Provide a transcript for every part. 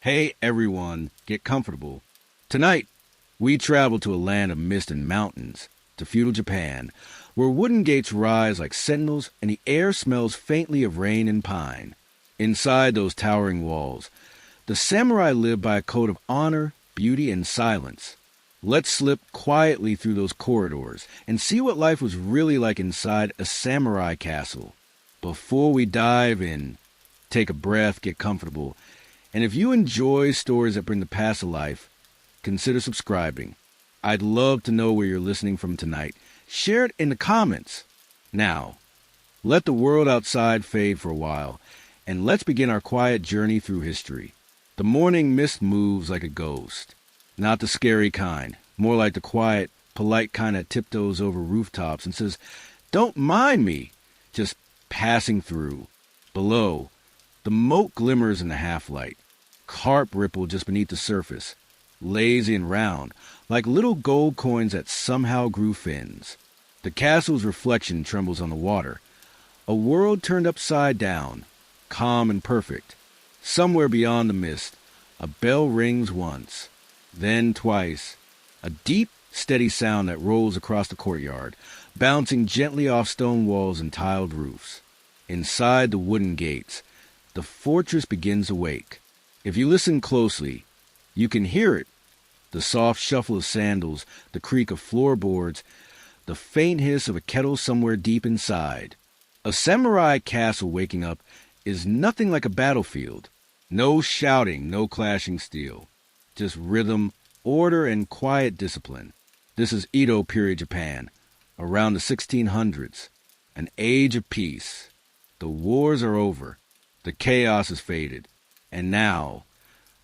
Hey everyone, get comfortable. Tonight, we travel to a land of mist and mountains, to feudal Japan, where wooden gates rise like sentinels and the air smells faintly of rain and pine. Inside those towering walls, the samurai live by a code of honor, beauty, and silence. Let's slip quietly through those corridors and see what life was really like inside a samurai castle. Before we dive in, take a breath, get comfortable, and if you enjoy stories that bring the past to life, consider subscribing. I'd love to know where you're listening from tonight. Share it in the comments. Now, let the world outside fade for a while, and let's begin our quiet journey through history. The morning mist moves like a ghost. Not the scary kind, more like the quiet, polite kind that tiptoes over rooftops and says, "Don't mind me," just passing through. Below, the moat glimmers in the half-light. Carp ripple just beneath the surface, lazy and round, like little gold coins that somehow grew fins. The castle's reflection trembles on the water. A world turned upside down, calm and perfect. Somewhere beyond the mist, a bell rings once, then twice. A deep, steady sound that rolls across the courtyard, bouncing gently off stone walls and tiled roofs. Inside the wooden gates, the fortress begins to wake. If you listen closely, you can hear it. The soft shuffle of sandals, the creak of floorboards, the faint hiss of a kettle somewhere deep inside. A samurai castle waking up is nothing like a battlefield. No shouting, no clashing steel. Just rhythm, order, and quiet discipline. This is Edo-period Japan, around the 1600s. An age of peace. The wars are over. The chaos has faded. And now,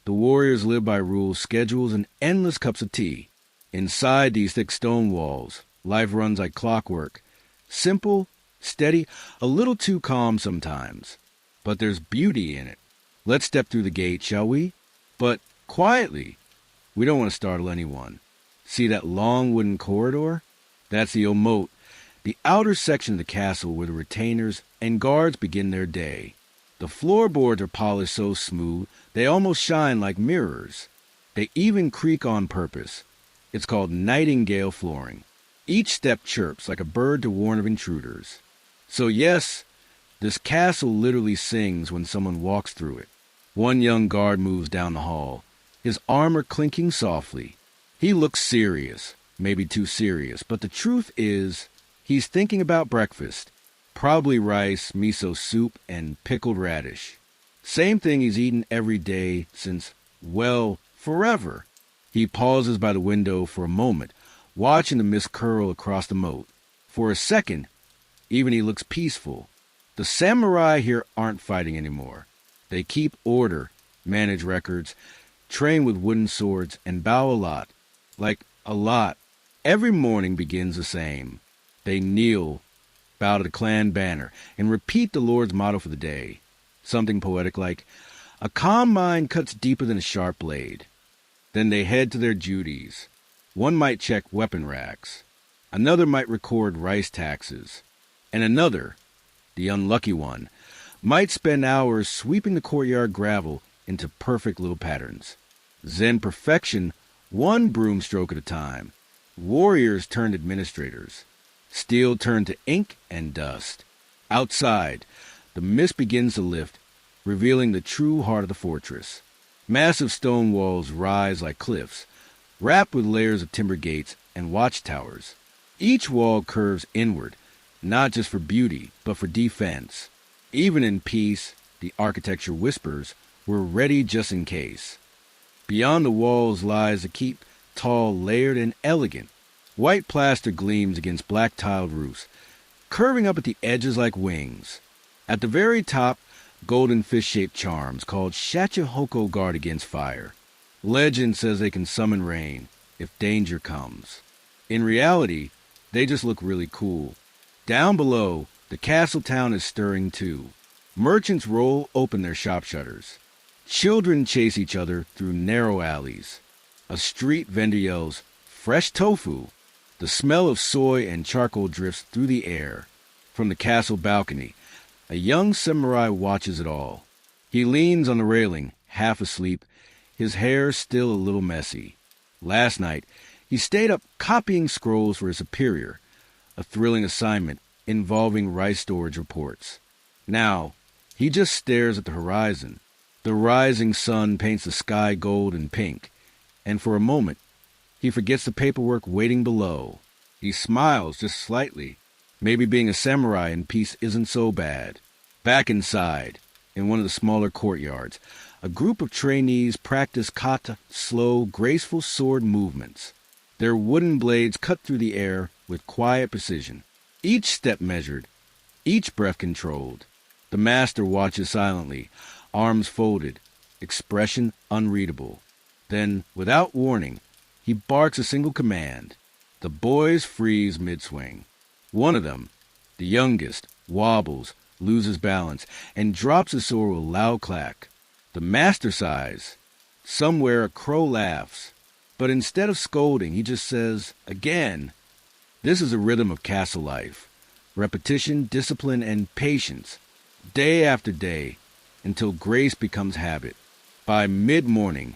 the warriors live by rules, schedules, and endless cups of tea. Inside these thick stone walls, life runs like clockwork. Simple, steady, a little too calm sometimes. But there's beauty in it. Let's step through the gate, shall we? But quietly. We don't want to startle anyone. See that long wooden corridor? That's the moat, the outer section of the castle where the retainers and guards begin their day. The floorboards are polished so smooth, they almost shine like mirrors. They even creak on purpose. It's called nightingale flooring. Each step chirps like a bird to warn of intruders. So yes, this castle literally sings when someone walks through it. One young guard moves down the hall, his armor clinking softly. He looks serious, maybe too serious, but the truth is, he's thinking about breakfast. Probably rice, miso soup, and pickled radish. Same thing he's eaten every day since, well, forever. He pauses by the window for a moment, watching the mist curl across the moat. For a second, even he looks peaceful. The samurai here aren't fighting anymore. They keep order, manage records, train with wooden swords, and bow a lot. Like, a lot. Every morning begins the same. They kneel, bow to the clan banner, and repeat the Lord's motto for the day. Something poetic like, "A calm mind cuts deeper than a sharp blade." Then they head to their duties. One might check weapon racks. Another might record rice taxes. And another, the unlucky one, might spend hours sweeping the courtyard gravel into perfect little patterns. Zen perfection, one broom stroke at a time. Warriors turned administrators. Steel turned to ink and dust. Outside, the mist begins to lift, revealing the true heart of the fortress. Massive stone walls rise like cliffs, wrapped with layers of timber gates and watchtowers. Each wall curves inward, not just for beauty, but for defense. Even in peace, the architecture whispers, "We're ready just in case." Beyond the walls lies a keep, tall, layered, and elegant. White plaster gleams against black-tiled roofs, curving up at the edges like wings. At the very top, golden fish-shaped charms called Shachihoko guard against fire. Legend says they can summon rain if danger comes. In reality, they just look really cool. Down below, the castle town is stirring too. Merchants roll open their shop shutters. Children chase each other through narrow alleys. A street vendor yells, "Fresh tofu!" The smell of soy and charcoal drifts through the air. From the castle balcony, a young samurai watches it all. He leans on the railing, half asleep, his hair still a little messy. Last night, he stayed up copying scrolls for his superior, a thrilling assignment involving rice storage reports. Now, he just stares at the horizon. The rising sun paints the sky gold and pink, and for a moment, he forgets the paperwork waiting below. He smiles just slightly. Maybe being a samurai in peace isn't so bad. Back inside, in one of the smaller courtyards, a group of trainees practice kata, slow, graceful sword movements. Their wooden blades cut through the air with quiet precision. Each step measured, each breath controlled. The master watches silently, arms folded, expression unreadable. Then, without warning, he barks a single command. The boys freeze mid-swing. One of them, the youngest, wobbles, loses balance, and drops his sword with a loud clack. The master sighs. Somewhere a crow laughs. But instead of scolding, he just says, "Again." This is a rhythm of castle life. Repetition, discipline, and patience. Day after day, until grace becomes habit. By mid-morning,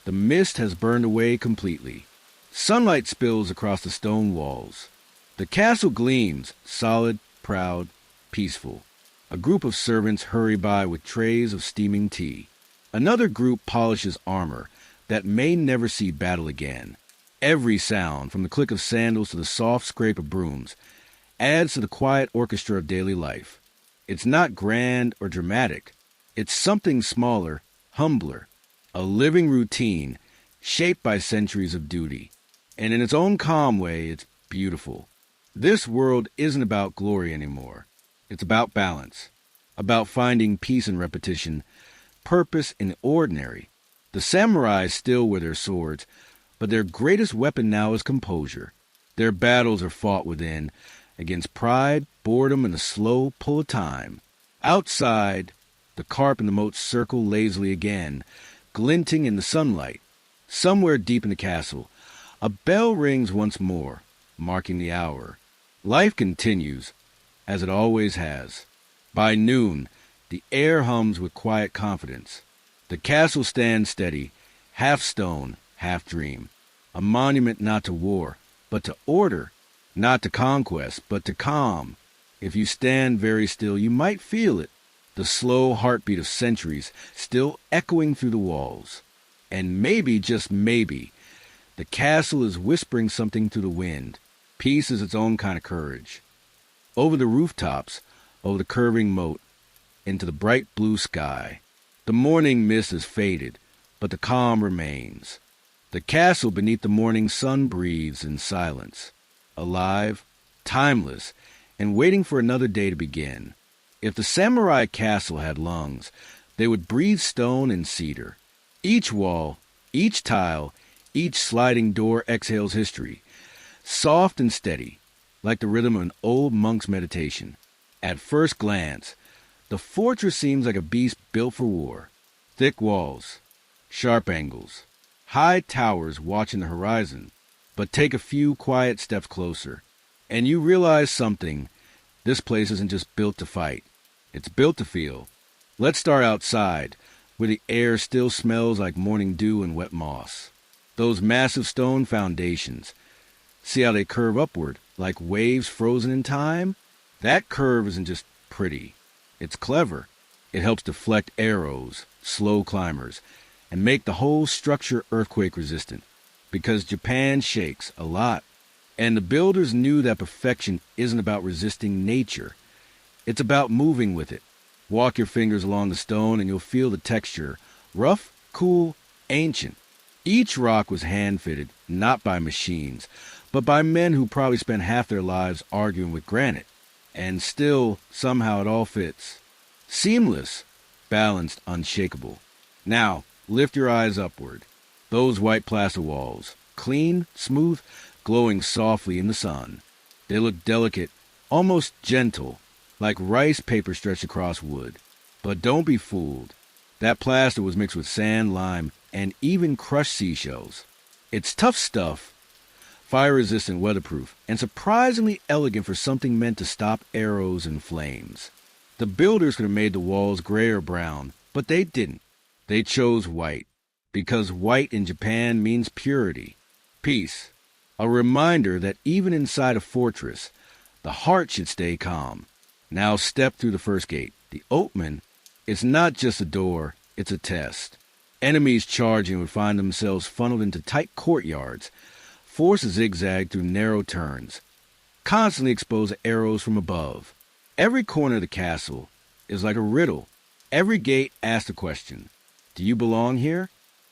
the mist has burned away completely. Sunlight spills across the stone walls. The castle gleams, solid, proud, peaceful. A group of servants hurry by with trays of steaming tea. Another group polishes armor that may never see battle again. Every sound, from the click of sandals to the soft scrape of brooms, adds to the quiet orchestra of daily life. It's not grand or dramatic. It's something smaller, humbler, a living routine shaped by centuries of duty. And in its own calm way, it's beautiful. This world isn't about glory anymore. It's about balance, about finding peace in repetition, purpose in the ordinary. The samurai still wear their swords, but their greatest weapon now is composure. Their battles are fought within, against pride, boredom, and the slow pull of time. Outside, the carp and the moat circle lazily again, glinting in the sunlight. Somewhere deep in the castle, a bell rings once more, marking the hour. Life continues, as it always has. By noon, the air hums with quiet confidence. The castle stands steady, half stone, half dream. A monument not to war, but to order. Not to conquest, but to calm. If you stand very still, you might feel it. The slow heartbeat of centuries still echoing through the walls. And maybe, just maybe, the castle is whispering something through the wind. Peace is its own kind of courage. Over the rooftops, over the curving moat, into the bright blue sky. The morning mist is faded, but the calm remains. The castle beneath the morning sun breathes in silence, alive, timeless, and waiting for another day to begin. If the samurai castle had lungs, they would breathe stone and cedar. Each wall, each tile, each sliding door exhales history, soft and steady, like the rhythm of an old monk's meditation. At first glance, the fortress seems like a beast built for war. Thick walls, sharp angles, high towers watching the horizon. But take a few quiet steps closer, and you realize something. This place isn't just built to fight. It's built to feel. Let's start outside, where the air still smells like morning dew and wet moss. Those massive stone foundations. See how they curve upward, like waves frozen in time? That curve isn't just pretty. It's clever. It helps deflect arrows, slow climbers, and make the whole structure earthquake-resistant. Because Japan shakes a lot. And the builders knew that perfection isn't about resisting nature. It's about moving with it. Walk your fingers along the stone and you'll feel the texture. Rough, cool, ancient. Each rock was hand-fitted, not by machines, but by men who probably spent half their lives arguing with granite. And still, somehow it all fits. Seamless, balanced, unshakable. Now, lift your eyes upward. Those white plaster walls, clean, smooth, glowing softly in the sun. They look delicate, almost gentle, like rice paper stretched across wood. But don't be fooled. That plaster was mixed with sand, lime, and even crushed seashells. It's tough stuff, fire-resistant, weatherproof, and surprisingly elegant for something meant to stop arrows and flames. The builders could have made the walls gray or brown, but they didn't. They chose white, because white in Japan means purity, peace, a reminder that even inside a fortress, the heart should stay calm. Now step through the first gate. The oatman, it's not just a door, it's a test. Enemies charging would find themselves funneled into tight courtyards, forced to zigzag through narrow turns, constantly exposed to arrows from above. Every corner of the castle is like a riddle. Every gate asks a question. Do you belong here?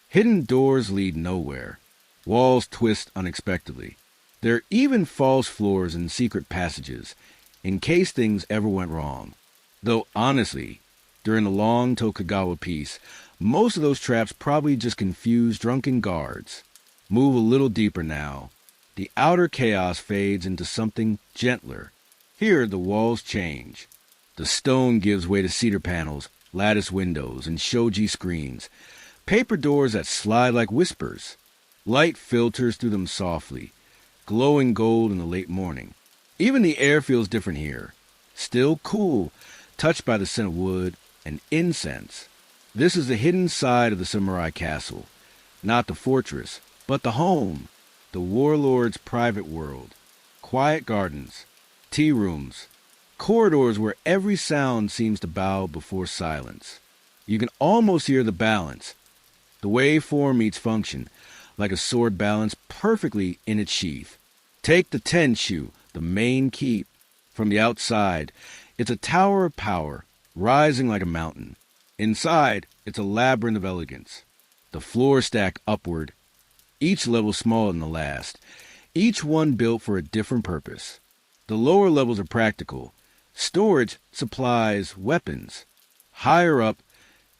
Hidden doors lead nowhere. Walls twist unexpectedly. There are even false floors and secret passages, in case things ever went wrong. Though honestly, during the long Tokugawa peace, most of those traps probably just confused drunken guards. Move a little deeper now. The outer chaos fades into something gentler. Here the walls change. The stone gives way to cedar panels, lattice windows, and shoji screens. Paper doors that slide like whispers. Light filters through them softly, glowing gold in the late morning. Even the air feels different here. Still cool, touched by the scent of wood and incense. This is the hidden side of the samurai castle. Not the fortress, but the home. The warlord's private world. Quiet gardens, tea rooms, corridors where every sound seems to bow before silence. You can almost hear the balance. The way form meets function, like a sword balanced perfectly in its sheath. Take the Tenshu, the main keep. From the outside, it's a tower of power, rising like a mountain. Inside, it's a labyrinth of elegance. The floors stack upward, each level smaller than the last, each one built for a different purpose. The lower levels are practical. Storage, supplies, weapons. Higher up,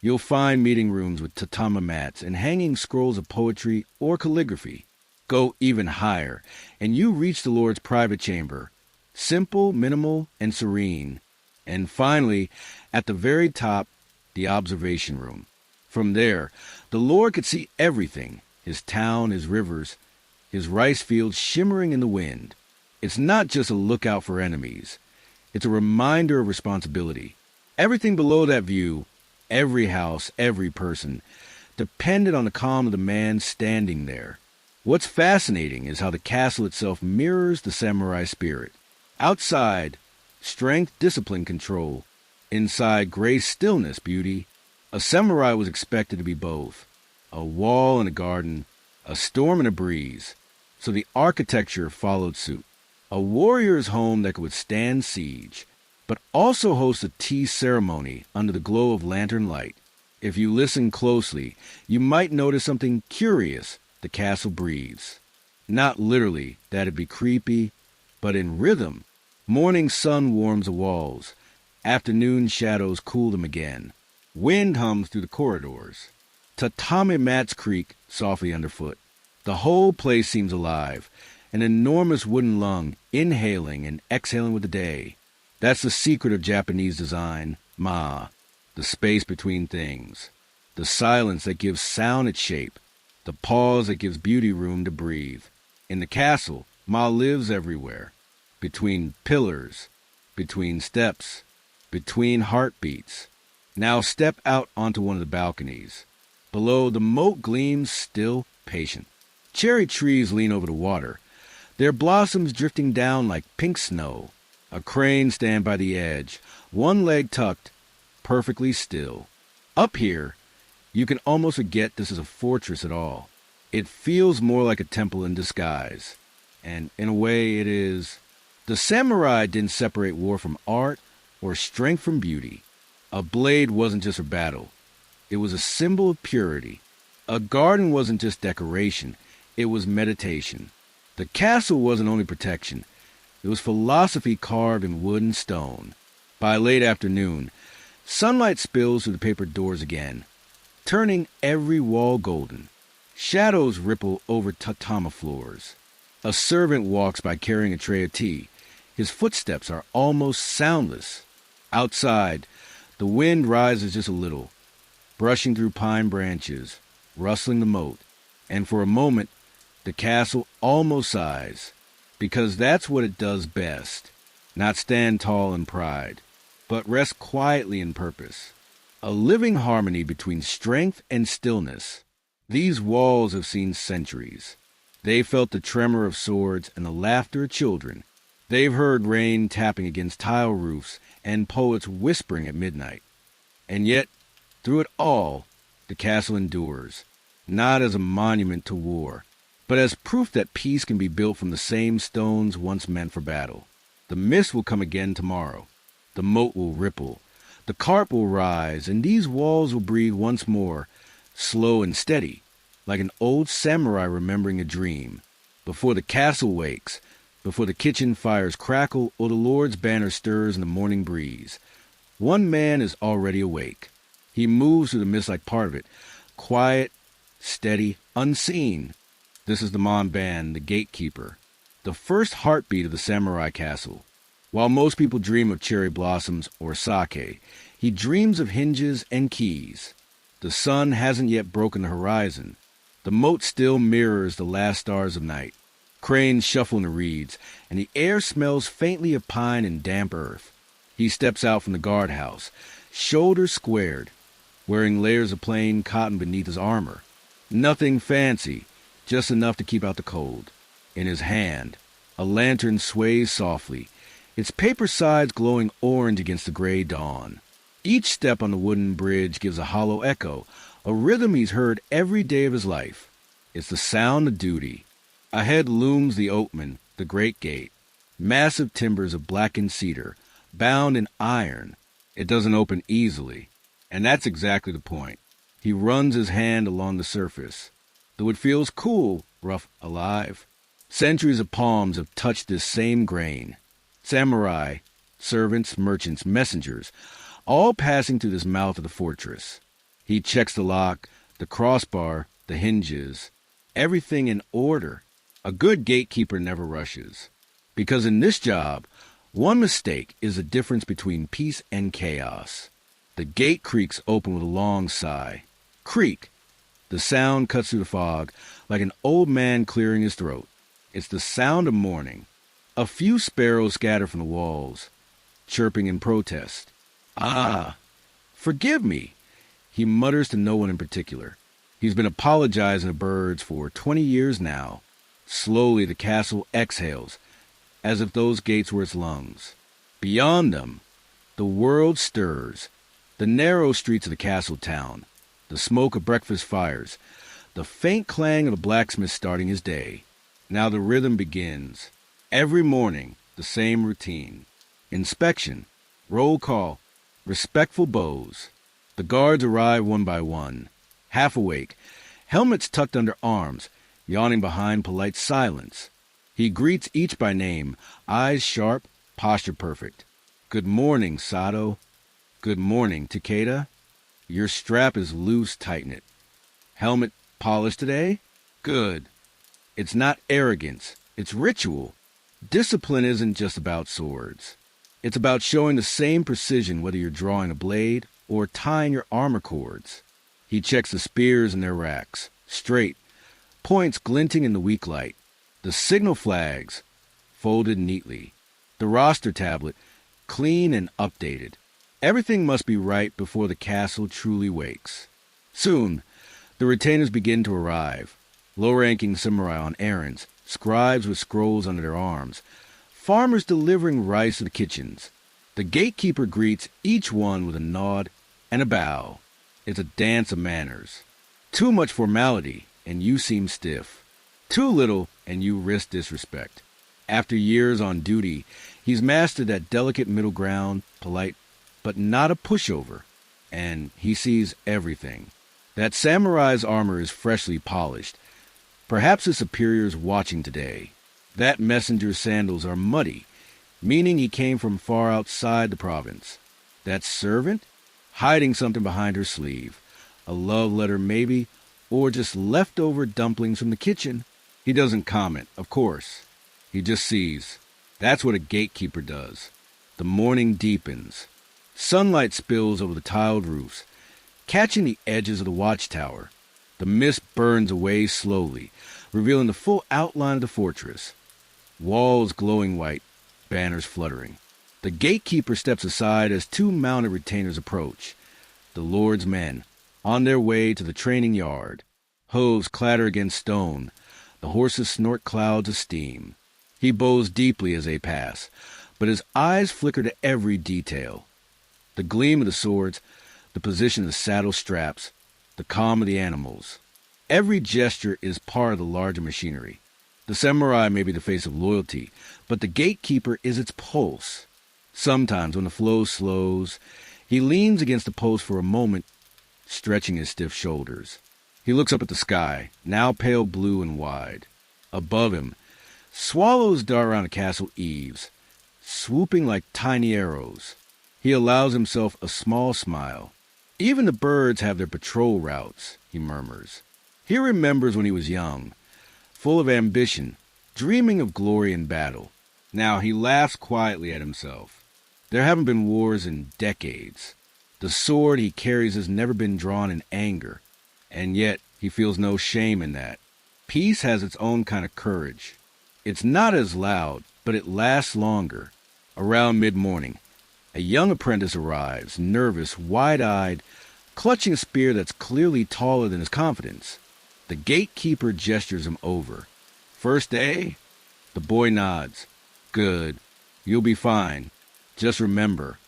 you'll find meeting rooms with tatama mats and hanging scrolls of poetry or calligraphy. Go even higher, and you reach the Lord's private chamber. Simple, minimal, and serene. And finally, at the very top, the observation room. From there, the Lord could see everything. His town, his rivers, his rice fields shimmering in the wind. It's not just a lookout for enemies. It's a reminder of responsibility. Everything below that view, every house, every person, depended on the calm of the man standing there. What's fascinating is how the castle itself mirrors the samurai spirit. Outside, strength, discipline, control. Inside, grace, stillness, beauty. A samurai was expected to be both. A wall and a garden, a storm and a breeze. So the architecture followed suit. A warrior's home that could withstand siege, but also host a tea ceremony under the glow of lantern light. If you listen closely, you might notice something curious the castle breathes. Not literally, that'd be creepy, but in rhythm. Morning sun warms the walls. Afternoon shadows cool them again. Wind hums through the corridors. Tatami mats creak softly underfoot. The whole place seems alive, an enormous wooden lung, inhaling and exhaling with the day. That's the secret of Japanese design, the space between things. The silence that gives sound its shape. The pause that gives beauty room to breathe. In the castle, lives everywhere. Between pillars, between steps, between heartbeats. Now step out onto one of the balconies. Below, the moat gleams, still patient. Cherry trees lean over the water, their blossoms drifting down like pink snow. A crane stands by the edge, one leg tucked, perfectly still. Up here, you can almost forget this is a fortress at all. It feels more like a temple in disguise. And in a way, it is. The samurai didn't separate war from art or strength from beauty. A blade wasn't just for battle. It was a symbol of purity. A garden wasn't just decoration. It was meditation. The castle wasn't only protection. It was philosophy carved in wood and stone. By late afternoon, sunlight spills through the papered doors again, turning every wall golden. Shadows ripple over tatama floors. A servant walks by carrying a tray of tea. His footsteps are almost soundless. Outside, the wind rises just a little, brushing through pine branches, rustling the moat, and for a moment, the castle almost sighs, because that's what it does best. Not stand tall in pride, but rest quietly in purpose. a living harmony between strength and stillness. These walls have seen centuries. They've felt the tremor of swords and the laughter of children. They've heard rain tapping against tile roofs and poets whispering at midnight. And yet, through it all, the castle endures, not as a monument to war, but as proof that peace can be built from the same stones once meant for battle. The mist will come again tomorrow. The moat will ripple. The carp will rise, and these walls will breathe once more, slow and steady, like an old samurai remembering a dream. Before the castle wakes, before the kitchen fires crackle or the Lord's banner stirs in the morning breeze, one man is already awake. He moves through the mist like part of it, quiet, steady, unseen. This is the Monban, the gatekeeper, the first heartbeat of the samurai castle. While most people dream of cherry blossoms or sake, he dreams of hinges and keys. The sun hasn't yet broken the horizon. The moat still mirrors the last stars of night. Cranes shuffle in the reeds, and the air smells faintly of pine and damp earth. He steps out from the guardhouse, shoulders squared, wearing layers of plain cotton beneath his armor. Nothing fancy, just enough to keep out the cold. In his hand, a lantern sways softly, its paper sides glowing orange against the gray dawn. Each step on the wooden bridge gives a hollow echo, a rhythm he's heard every day of his life. It's the sound of duty. Ahead looms the oatman, the great gate, massive timbers of blackened cedar, bound in iron. It doesn't open easily, and that's exactly the point. He runs his hand along the surface, though it feels cool, rough, alive. Centuries of palms have touched this same grain. Samurai, servants, merchants, messengers, all passing through this mouth of the fortress. He checks the lock, the crossbar, the hinges, everything in order. A good gatekeeper never rushes, because in this job, one mistake is the difference between peace and chaos. The gate creaks open with a long sigh. Creak. The sound cuts through the fog like an old man clearing his throat. It's the sound of morning. A few sparrows scatter from the walls, chirping in protest. Ah, forgive me, he mutters to no one in particular. He's been apologizing to birds for 20 years now. Slowly the castle exhales, as if those gates were its lungs. Beyond them, the world stirs. The narrow streets of the castle town, the smoke of breakfast fires, the faint clang of the blacksmith starting his day. Now the rhythm begins. Every morning, the same routine. Inspection, roll call, respectful bows. The guards arrive one by one, half awake, helmets tucked under arms, yawning behind polite silence. He greets each by name, eyes sharp, posture perfect. Good morning, Sato. Good morning, Takeda. Your strap is loose, tighten it. Helmet polished today? Good. It's not arrogance, it's ritual. Discipline isn't just about swords. It's about showing the same precision whether you're drawing a blade or tying your armor cords. He checks the spears in their racks, straight, points glinting in the weak light. The signal flags, folded neatly. The roster tablet, clean and updated. Everything must be right before the castle truly wakes. Soon, the retainers begin to arrive. Low-ranking samurai on errands, scribes with scrolls under their arms, farmers delivering rice to the kitchens. The gatekeeper greets each one with a nod and a bow. It's a dance of manners. Too much formality, and you seem stiff. Too little, and you risk disrespect. After years on duty, he's mastered that delicate middle ground, polite, but not a pushover. And he sees everything. That samurai's armor is freshly polished. Perhaps his superior's watching today. That messenger's sandals are muddy, meaning he came from far outside the province. That servant? Hiding something behind her sleeve. A love letter maybe, or just leftover dumplings from the kitchen. He doesn't comment, of course. He just sees. That's what a gatekeeper does. The morning deepens. Sunlight spills over the tiled roofs, catching the edges of the watchtower. The mist burns away slowly, revealing the full outline of the fortress. Walls glowing white, banners fluttering. The gatekeeper steps aside as two mounted retainers approach. the Lord's men, on their way to the training yard. Hooves clatter against stone. The horses snort clouds of steam. He bows deeply as they pass, but his eyes flicker to every detail. The gleam of the swords, the position of the saddle straps, the calm of the animals. Every gesture is part of the larger machinery. The samurai may be the face of loyalty, but the gatekeeper is its pulse. Sometimes, when the flow slows, he leans against the post for a moment, stretching his stiff shoulders. He looks up at the sky, now pale blue and wide. Above him, swallows dart around the castle eaves, swooping like tiny arrows. He allows himself a small smile. Even the birds have their patrol routes, he murmurs. He remembers when he was young, full of ambition, dreaming of glory in battle. Now he laughs quietly at himself. There haven't been wars in decades. The sword he carries has never been drawn in anger, and yet he feels no shame in that. Peace has its own kind of courage. It's not as loud, but it lasts longer. Around mid-morning, a young apprentice arrives, nervous, wide-eyed, clutching a spear that's clearly taller than his confidence. The gatekeeper gestures him over. First day? The boy nods. Good. You'll be fine. Just remember,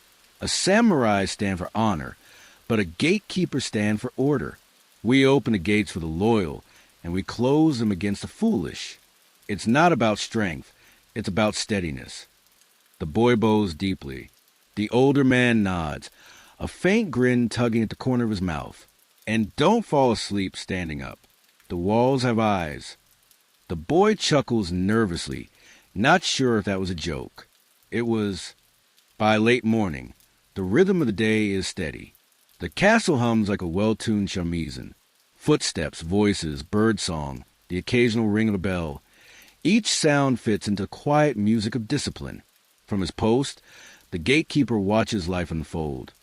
a samurai stand for honor, but a gatekeeper stand for order. We open the gates for the loyal, and we close them against the foolish. It's not about strength. It's about steadiness. The boy bows deeply. The older man nods, a faint grin tugging at the corner of his mouth. And don't fall asleep standing up. The walls have eyes. The boy chuckles nervously, not sure if that was a joke. It was. By late morning, the rhythm of the day is steady. The castle hums like a well-tuned shamisen. Footsteps, voices, birdsong, the occasional ring of a bell. Each sound fits into the quiet music of discipline. From his post, the gatekeeper watches life unfold.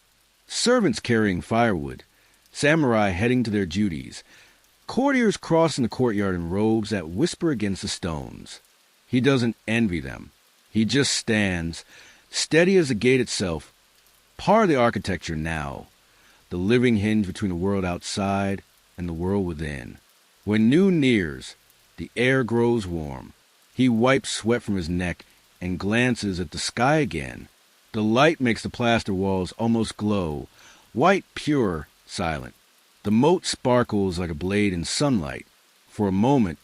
Servants carrying firewood, samurai heading to their duties, courtiers crossing the courtyard in robes that whisper against the stones. He doesn't envy them. He just stands, steady as the gate itself, part of the architecture now, the living hinge between the world outside and the world within. When noon nears, the air grows warm. He wipes sweat from his neck and glances at the sky again. The light makes the plaster walls almost glow, white, pure, silent. The moat sparkles like a blade in sunlight. For a moment,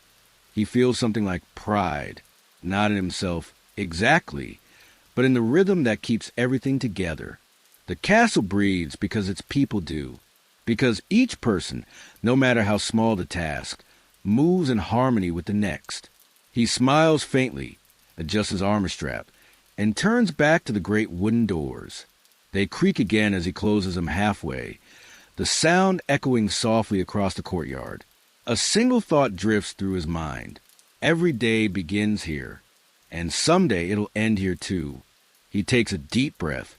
he feels something like pride, not in himself exactly, but in the rhythm that keeps everything together. The castle breathes because its people do, because each person, no matter how small the task, moves in harmony with the next. He smiles faintly, adjusts his armor strap, and turns back to the great wooden doors. They creak again as he closes them halfway, the sound echoing softly across the courtyard. A single thought drifts through his mind. Every day begins here, and someday it'll end here too. He takes a deep breath,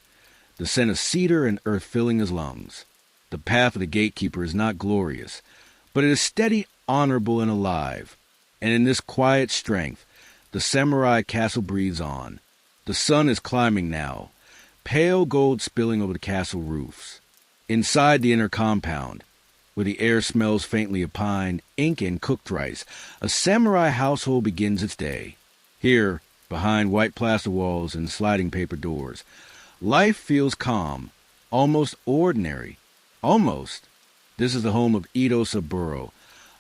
the scent of cedar and earth filling his lungs. The path of the gatekeeper is not glorious, but it is steady, honorable, and alive. And in this quiet strength, the samurai castle breathes on. The sun is climbing now, pale gold spilling over the castle roofs. Inside the inner compound, where the air smells faintly of pine, ink, and cooked rice, a samurai household begins its day. Here, behind white plaster walls and sliding paper doors, life feels calm, almost ordinary. Almost. This is the home of Edo Saburo,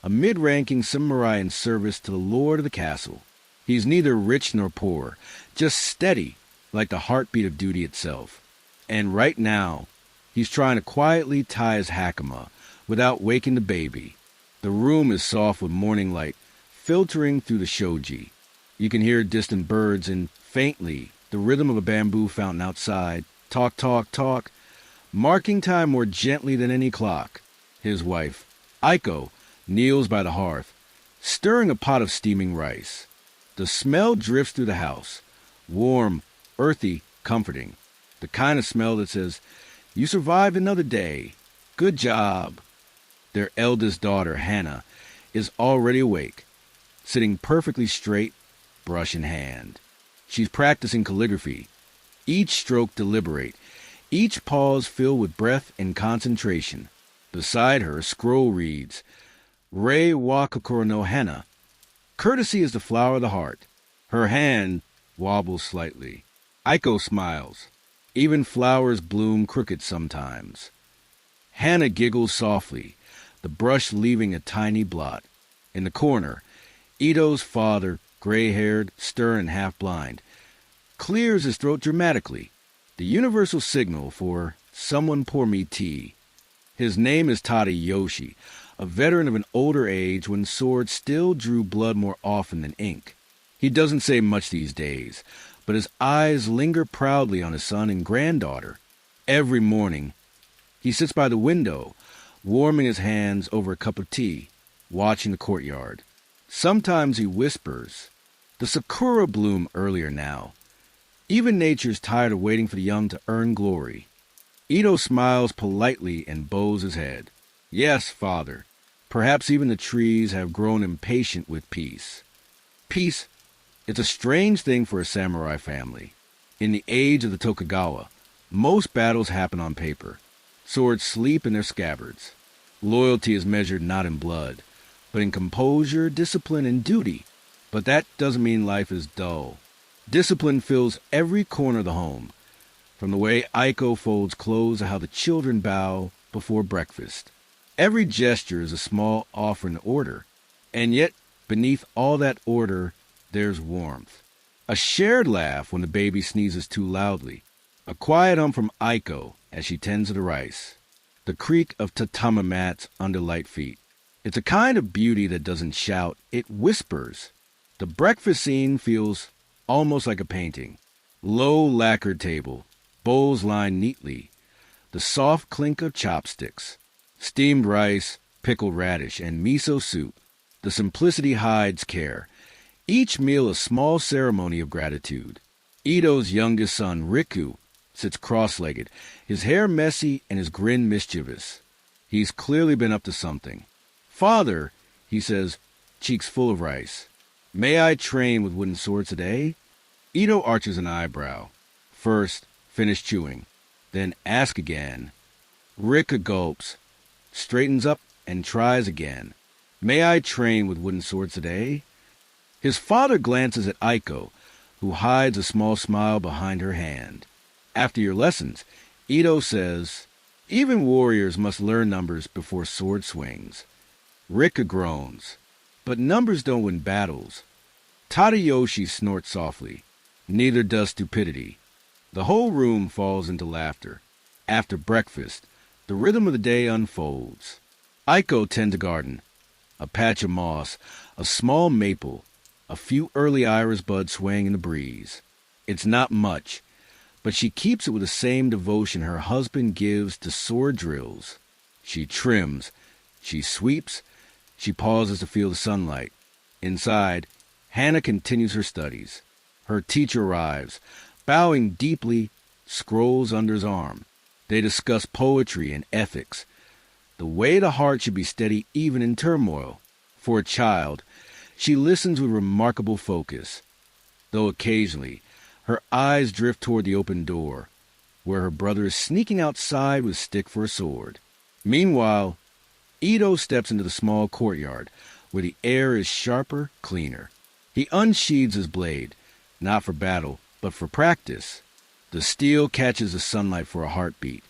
a mid-ranking samurai in service to the lord of the castle. He's neither rich nor poor, just steady, like the heartbeat of duty itself. And right now, he's trying to quietly tie his hakama without waking the baby. The room is soft with morning light filtering through the shoji. You can hear distant birds and, faintly, the rhythm of a bamboo fountain outside. Talk, talk, talk, marking time more gently than any clock. His wife, Aiko, kneels by the hearth, stirring a pot of steaming rice. The smell drifts through the house, warm, earthy, comforting. The kind of smell that says, "You survived another day. Good job." Their eldest daughter, Hannah, is already awake, sitting perfectly straight, brush in hand. She's practicing calligraphy, each stroke deliberate, each pause filled with breath and concentration. Beside her, a scroll reads, Rei wa kokoro no hana. Courtesy is the flower of the heart. Her hand wobbles slightly. Aiko smiles. Even flowers bloom crooked sometimes. Hannah giggles softly, the brush leaving a tiny blot. In the corner, Ito's father, gray-haired, stern and half-blind, clears his throat dramatically, the universal signal for someone pour me tea. His name is Tadayoshi, a veteran of an older age when swords still drew blood more often than ink. He doesn't say much these days, but his eyes linger proudly on his son and granddaughter. Every morning, he sits by the window, warming his hands over a cup of tea, watching the courtyard. Sometimes he whispers, "The sakura bloom earlier now. Even nature's tired of waiting for the young to earn glory." Ito smiles politely and bows his head. "Yes, father. Perhaps even the trees have grown impatient with peace." Peace, it's a strange thing for a samurai family. In the age of the Tokugawa, most battles happen on paper. Swords sleep in their scabbards. Loyalty is measured not in blood, but in composure, discipline, and duty. But that doesn't mean life is dull. Discipline fills every corner of the home, from the way Aiko folds clothes to how the children bow before breakfast. Every gesture is a small offering to order, and yet beneath all that order, there's warmth. A shared laugh when the baby sneezes too loudly. A quiet hum from Aiko as she tends to the rice. The creak of tatami mats under light feet. It's a kind of beauty that doesn't shout, it whispers. The breakfast scene feels almost like a painting. Low lacquered table, bowls lined neatly, the soft clink of chopsticks, steamed rice, pickled radish, and miso soup. The simplicity hides care. Each meal a small ceremony of gratitude. Ito's youngest son, Riku, sits cross-legged, his hair messy and his grin mischievous. He's clearly been up to something. "Father," he says, cheeks full of rice, "may I train with wooden swords today?" Ito arches an eyebrow. First, finish chewing, then ask again. Riku gulps, straightens up, and tries again. "May I train with wooden swords today?" His father glances at Aiko, who hides a small smile behind her hand. After your lessons, Ito says, "Even warriors must learn numbers before sword swings." Riku groans, "But numbers don't win battles." Tadayoshi snorts softly. "Neither does stupidity." The whole room falls into laughter. After breakfast, the rhythm of the day unfolds. Aiko tends a garden. A patch of moss, a small maple, a few early iris buds swaying in the breeze. It's not much, but she keeps it with the same devotion her husband gives to sword drills. She trims, she sweeps, she pauses to feel the sunlight. Inside, Hannah continues her studies. Her teacher arrives, bowing deeply, scrolls under his arm. They discuss poetry and ethics. The way the heart should be steady even in turmoil. For a child, she listens with remarkable focus, though occasionally her eyes drift toward the open door, where her brother is sneaking outside with stick for a sword. Meanwhile, Ito steps into the small courtyard, where the air is sharper, cleaner. He unsheathes his blade, not for battle, but for practice. The steel catches the sunlight for a heartbeat,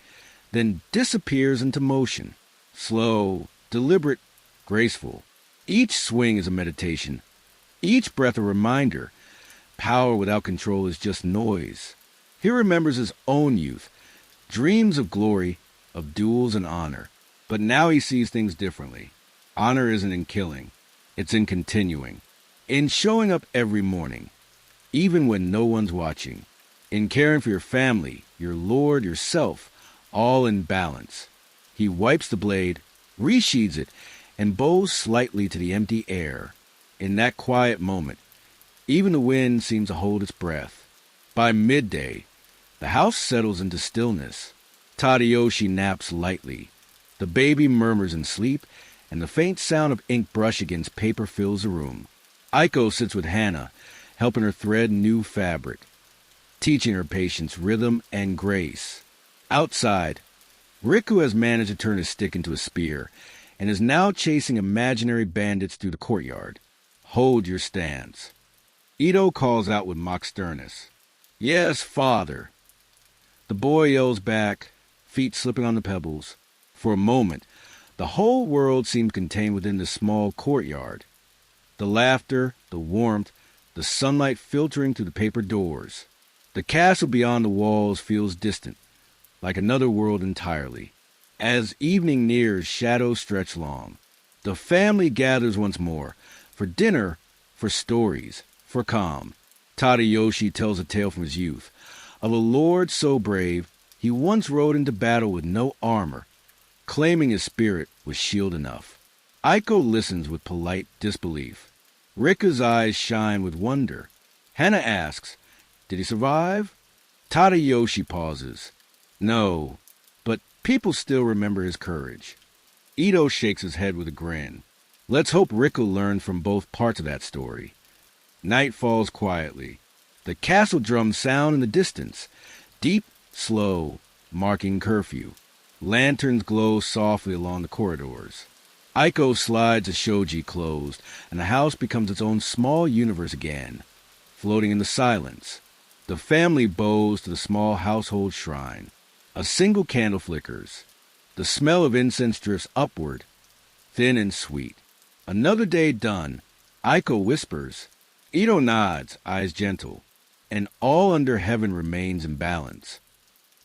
then disappears into motion. Slow, deliberate, graceful. Each swing is a meditation. Each breath a reminder. Power without control is just noise. He remembers his own youth, dreams of glory, of duels and honor. But now he sees things differently. Honor isn't in killing. It's in continuing. In showing up every morning, even when no one's watching. In caring for your family, your lord, yourself, all in balance. He wipes the blade, resheathes it, and bows slightly to the empty air. In that quiet moment, even the wind seems to hold its breath. By midday, the house settles into stillness. Tadayoshi naps lightly. The baby murmurs in sleep, and the faint sound of ink brush against paper fills the room. Aiko sits with Hannah, helping her thread new fabric, teaching her patience, rhythm, and grace. Outside, Riku has managed to turn his stick into a spear and is now chasing imaginary bandits through the courtyard. Hold your stance. Edo calls out with mock sternness. Yes, father. The boy yells back, feet slipping on the pebbles. For a moment, the whole world seems contained within this small courtyard. The laughter, the warmth, the sunlight filtering through the paper doors. The castle beyond the walls feels distant, like another world entirely. As evening nears, shadows stretch long. The family gathers once more, for dinner, for stories, for calm. Tadayoshi tells a tale from his youth, of a lord so brave, he once rode into battle with no armor, claiming his spirit was shield enough. Aiko listens with polite disbelief. Rika's eyes shine with wonder. Hana asks, did he survive? Tadayoshi pauses. No, but people still remember his courage. Edo shakes his head with a grin. Let's hope Riku learned from both parts of that story. Night falls quietly. The castle drums sound in the distance, deep, slow, marking curfew. Lanterns glow softly along the corridors. Aiko slides a shoji closed, and the house becomes its own small universe again, floating in the silence. The family bows to the small household shrine. A single candle flickers. The smell of incense drifts upward, thin and sweet. Another day done, Aiko whispers. Edo nods, eyes gentle, and all under heaven remains in balance.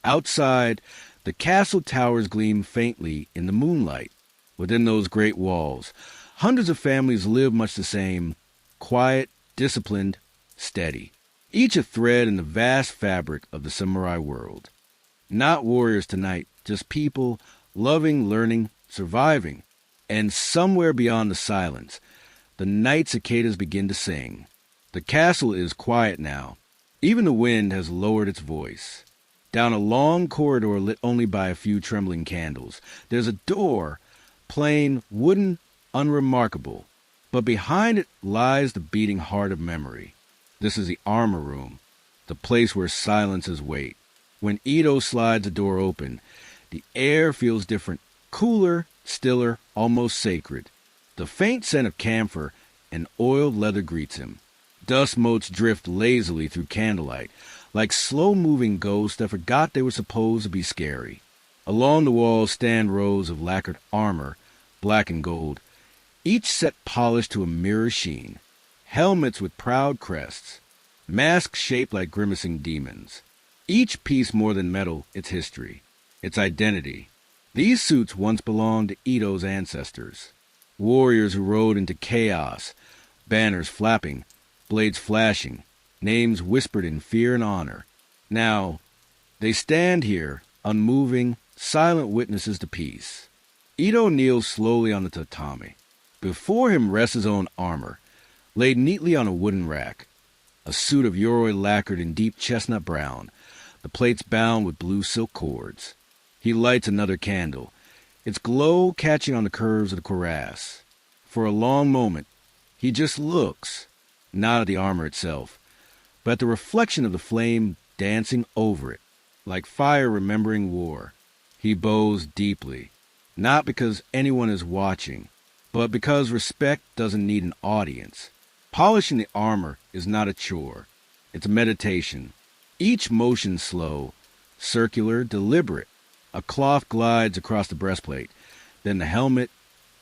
Outside, the castle towers gleam faintly in the moonlight. Within those great walls, hundreds of families live much the same, quiet, disciplined, steady. Each a thread in the vast fabric of the samurai world. Not warriors tonight, just people, loving, learning, surviving. And somewhere beyond the silence, the night cicadas begin to sing. The castle is quiet now. Even the wind has lowered its voice. Down a long corridor lit only by a few trembling candles, there's a door, plain, wooden, unremarkable. But behind it lies the beating heart of memory. This is the armor room, the place where silences wait. When Edo slides the door open, the air feels different, cooler, stiller, almost sacred. The faint scent of camphor and oiled leather greets him. Dust motes drift lazily through candlelight, like slow-moving ghosts that forgot they were supposed to be scary. Along the walls stand rows of lacquered armor, black and gold, each set polished to a mirror sheen. Helmets with proud crests, masks shaped like grimacing demons. Each piece more than metal, its history, its identity. These suits once belonged to Edo's ancestors. Warriors who rode into chaos, banners flapping, blades flashing, names whispered in fear and honor. Now, they stand here, unmoving, silent witnesses to peace. Edo kneels slowly on the tatami. Before him rests his own armor, laid neatly on a wooden rack. A suit of yoroi lacquered in deep chestnut brown, the plates bound with blue silk cords. He lights another candle, its glow catching on the curves of the cuirass. For a long moment, he just looks, not at the armor itself, but at the reflection of the flame dancing over it, like fire remembering war. He bows deeply, not because anyone is watching, but because respect doesn't need an audience. Polishing the armor is not a chore. It's a meditation. Each motion slow, circular, deliberate. A cloth glides across the breastplate, then the helmet,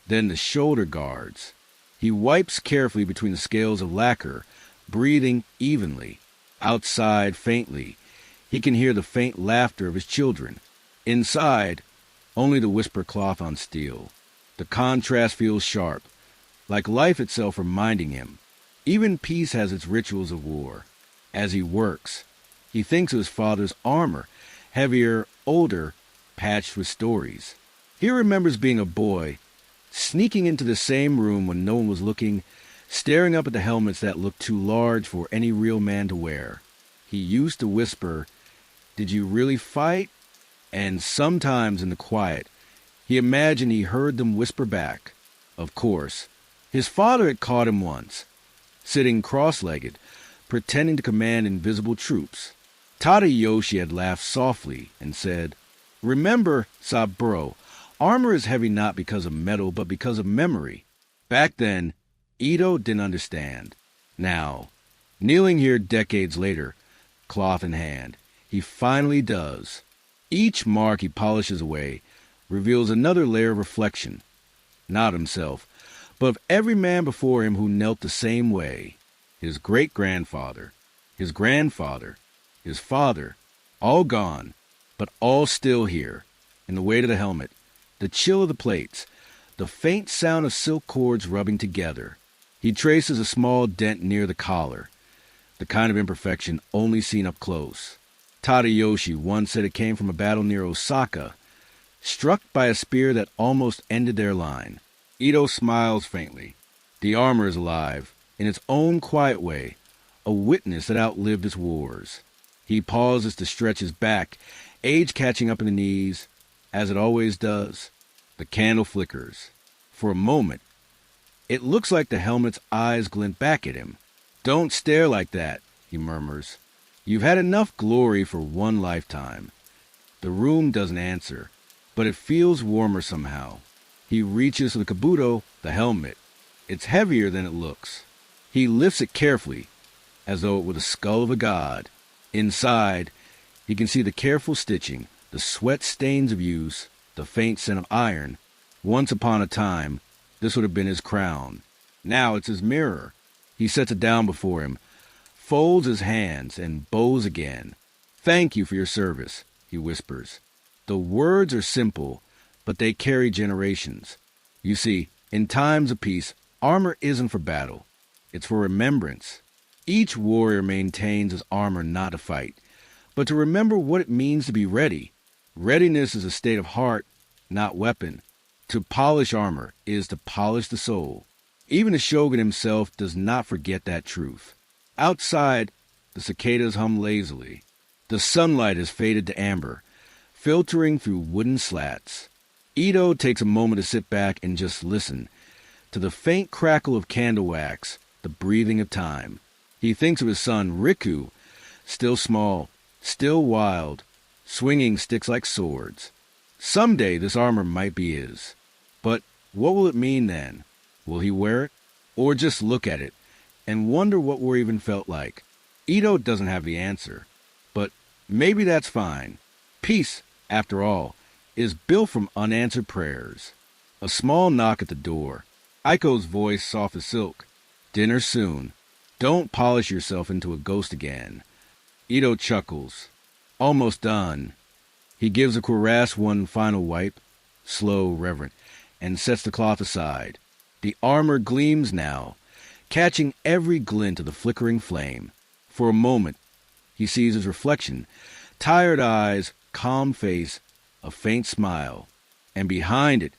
then the shoulder guards. He wipes carefully between the scales of lacquer, breathing evenly. Outside, faintly, he can hear the faint laughter of his children. Inside, only the whisper cloth on steel. The contrast feels sharp, like life itself reminding him. Even peace has its rituals of war. As he works, he thinks of his father's armor, heavier, older, patched with stories. He remembers being a boy, sneaking into the same room when no one was looking, staring up at the helmets that looked too large for any real man to wear. He used to whisper, "Did you really fight?" And sometimes in the quiet, he imagined he heard them whisper back. Of course, his father had caught him once, sitting cross-legged, pretending to command invisible troops. Tadayoshi had laughed softly and said, Remember, Saburo, armor is heavy not because of metal, but because of memory. Back then, Edo didn't understand. Now, kneeling here decades later, cloth in hand, he finally does. Each mark he polishes away reveals another layer of reflection, not himself, but of every man before him who knelt the same way. His great-grandfather, his grandfather, his father, all gone, but all still here, in the weight of the helmet, the chill of the plates, the faint sound of silk cords rubbing together. He traces a small dent near the collar, the kind of imperfection only seen up close. Tadayoshi once said it came from a battle near Osaka, struck by a spear that almost ended their line. Edo smiles faintly. The armor is alive, in its own quiet way, a witness that outlived its wars. He pauses to stretch his back, age catching up in the knees, as it always does. The candle flickers. For a moment, it looks like the helmet's eyes glint back at him. "Don't stare like that," he murmurs. "You've had enough glory for one lifetime." The room doesn't answer, but it feels warmer somehow. He reaches for the kabuto, the helmet. It's heavier than it looks. He lifts it carefully, as though it were the skull of a god. Inside, he can see the careful stitching, the sweat stains of use, the faint scent of iron. Once upon a time, this would have been his crown. Now it's his mirror. He sets it down before him, folds his hands, and bows again. "Thank you for your service," he whispers. The words are simple, but they carry generations. You see, in times of peace, armor isn't for battle. It's for remembrance. Each warrior maintains his armor not to fight, but to remember what it means to be ready. Readiness is a state of heart, not weapon. To polish armor is to polish the soul. Even the shogun himself does not forget that truth. Outside, the cicadas hum lazily. The sunlight has faded to amber, filtering through wooden slats. Edo takes a moment to sit back and just listen to the faint crackle of candle wax, the breathing of time. He thinks of his son, Riku, still small, still wild, swinging sticks like swords. Someday this armor might be his. But what will it mean then? Will he wear it? Or just look at it and wonder what war even felt like? Edo doesn't have the answer. But maybe that's fine. Peace, after all, is built from unanswered prayers. A small knock at the door. Aiko's voice soft as silk. "Dinner soon. Don't polish yourself into a ghost again." Edo chuckles. Almost done. He gives the cuirass one final wipe, slow, reverent, and sets the cloth aside. The armor gleams now, catching every glint of the flickering flame. For a moment, he sees his reflection, tired eyes, calm face, a faint smile, and behind it,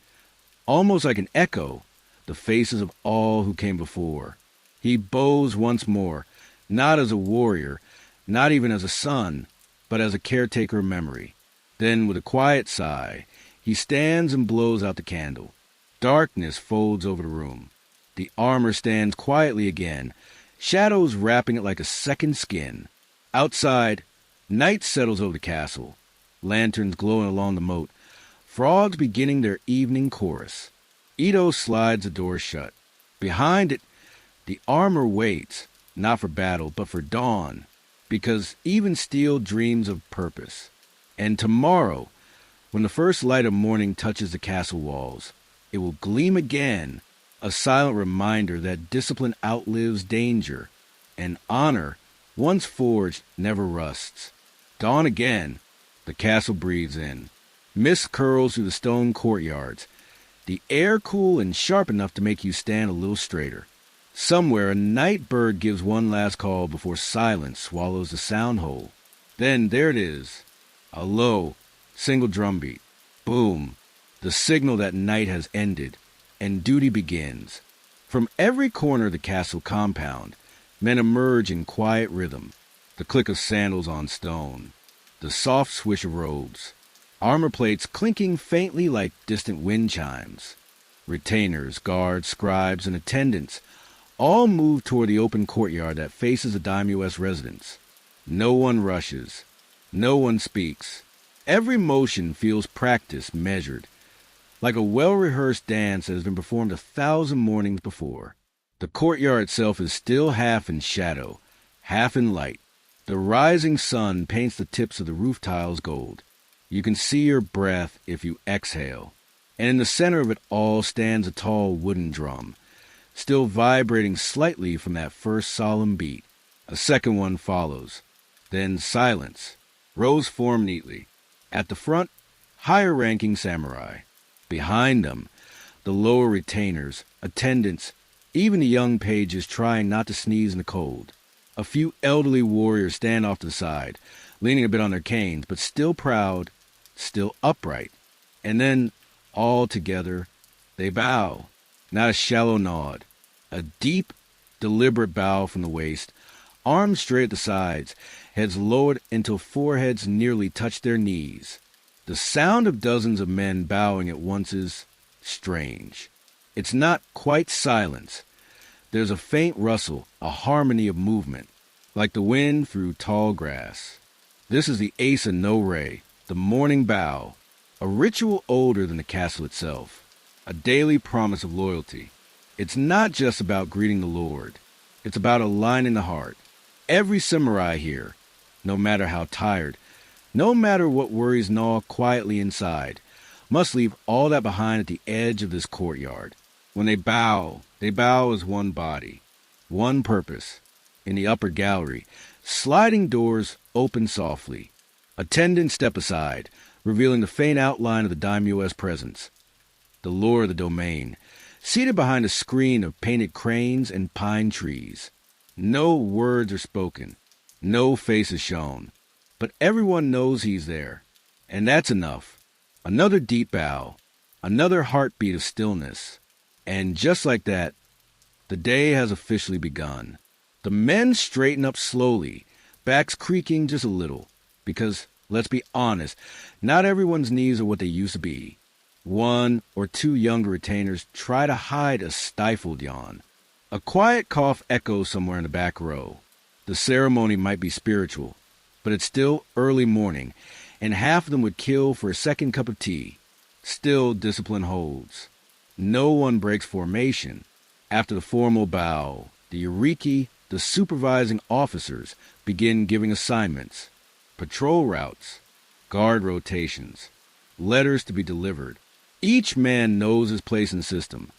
almost like an echo, the faces of all who came before. He bows once more, not as a warrior, not even as a son, but as a caretaker of memory. Then, with a quiet sigh, he stands and blows out the candle. Darkness folds over the room. The armor stands quietly again, shadows wrapping it like a second skin. Outside, night settles over the castle, lanterns glowing along the moat, frogs beginning their evening chorus. Edo slides the door shut. Behind it, the armor waits, not for battle, but for dawn, because even steel dreams of purpose. And tomorrow, when the first light of morning touches the castle walls, it will gleam again, a silent reminder that discipline outlives danger, and honor, once forged, never rusts. Dawn again, the castle breathes in. Mist curls through the stone courtyards, the air cool and sharp enough to make you stand a little straighter. Somewhere a night bird gives one last call before silence swallows the sound whole. Then there it is, a low, single drumbeat. Boom, the signal that night has ended, and duty begins. From every corner of the castle compound, men emerge in quiet rhythm, the click of sandals on stone, the soft swish of robes, armor plates clinking faintly like distant wind chimes. Retainers, guards, scribes, and attendants all move toward the open courtyard that faces the daimyo's residence. No one rushes. No one speaks. Every motion feels practiced, measured, like a well-rehearsed dance that has been performed 1,000 mornings before. The courtyard itself is still half in shadow, half in light. The rising sun paints the tips of the roof tiles gold. You can see your breath if you exhale. And in the center of it all stands a tall wooden drum, still vibrating slightly from that first solemn beat. A second one follows. Then silence. Rows form neatly. At the front, higher-ranking samurai. Behind them, the lower retainers, attendants, even the young pages trying not to sneeze in the cold. A few elderly warriors stand off to the side, leaning a bit on their canes, but still proud, still upright. And then, all together, they bow. Not a shallow nod. A deep, deliberate bow from the waist, arms straight at the sides, heads lowered until foreheads nearly touch their knees. The sound of dozens of men bowing at once is strange. It's not quite silence. There's a faint rustle, a harmony of movement, like the wind through tall grass. This is the Asa no Rei, the morning bow, a ritual older than the castle itself, a daily promise of loyalty. It's not just about greeting the Lord. It's about aligning the heart. Every samurai here, no matter how tired, no matter what worries gnaw quietly inside, must leave all that behind at the edge of this courtyard. When they bow as one body, one purpose. In the upper gallery, sliding doors open softly. Attendants step aside, revealing the faint outline of the daimyo's presence. The lord of the domain, seated behind a screen of painted cranes and pine trees. No words are spoken, no face is shown, but everyone knows he's there, and that's enough. Another deep bow, another heartbeat of stillness, and just like that, the day has officially begun. The men straighten up slowly, backs creaking just a little, because, let's be honest, not everyone's knees are what they used to be. One or two younger retainers try to hide a stifled yawn. A quiet cough echoes somewhere in the back row. The ceremony might be spiritual, but it's still early morning, and half of them would kill for a second cup of tea. Still, discipline holds. No one breaks formation. After the formal bow, the Yuriki, the supervising officers, begin giving assignments. Patrol routes, guard rotations, letters to be delivered. Each man knows his place in the system,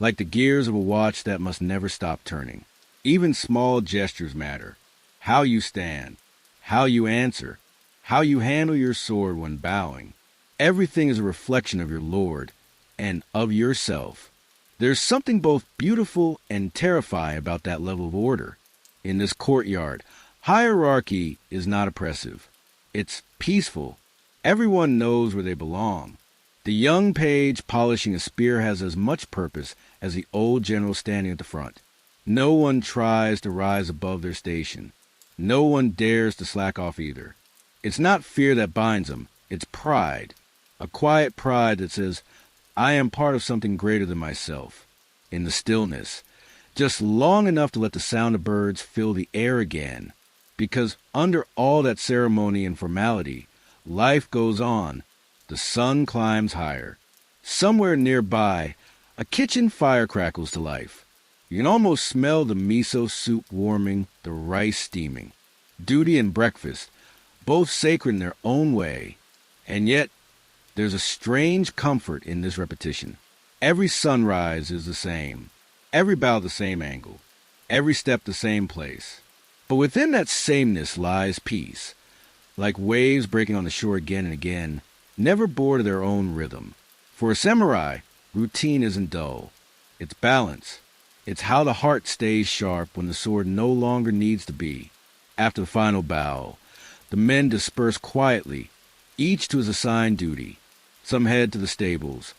like the gears of a watch that must never stop turning. Even small gestures matter. How you stand, how you answer, how you handle your sword when bowing. Everything is a reflection of your lord and of yourself. There's something both beautiful and terrifying about that level of order. In this courtyard, hierarchy is not oppressive. It's peaceful. Everyone knows where they belong. The young page polishing a spear has as much purpose as the old general standing at the front. No one tries to rise above their station. No one dares to slack off either. It's not fear that binds them. It's pride. A quiet pride that says, I am part of something greater than myself. In the stillness, just long enough to let the sound of birds fill the air again. Because under all that ceremony and formality, life goes on. The sun climbs higher. Somewhere nearby, a kitchen fire crackles to life. You can almost smell the miso soup warming, the rice steaming. Duty and breakfast, both sacred in their own way. And yet, there's a strange comfort in this repetition. Every sunrise is the same. Every bow the same angle. Every step the same place. But within that sameness lies peace. Like waves breaking on the shore again and again, never bored of their own rhythm. For a samurai, routine isn't dull. It's balance. It's how the heart stays sharp when the sword no longer needs to be. After the final bow, the men disperse quietly, each to his assigned duty. Some head to the stables,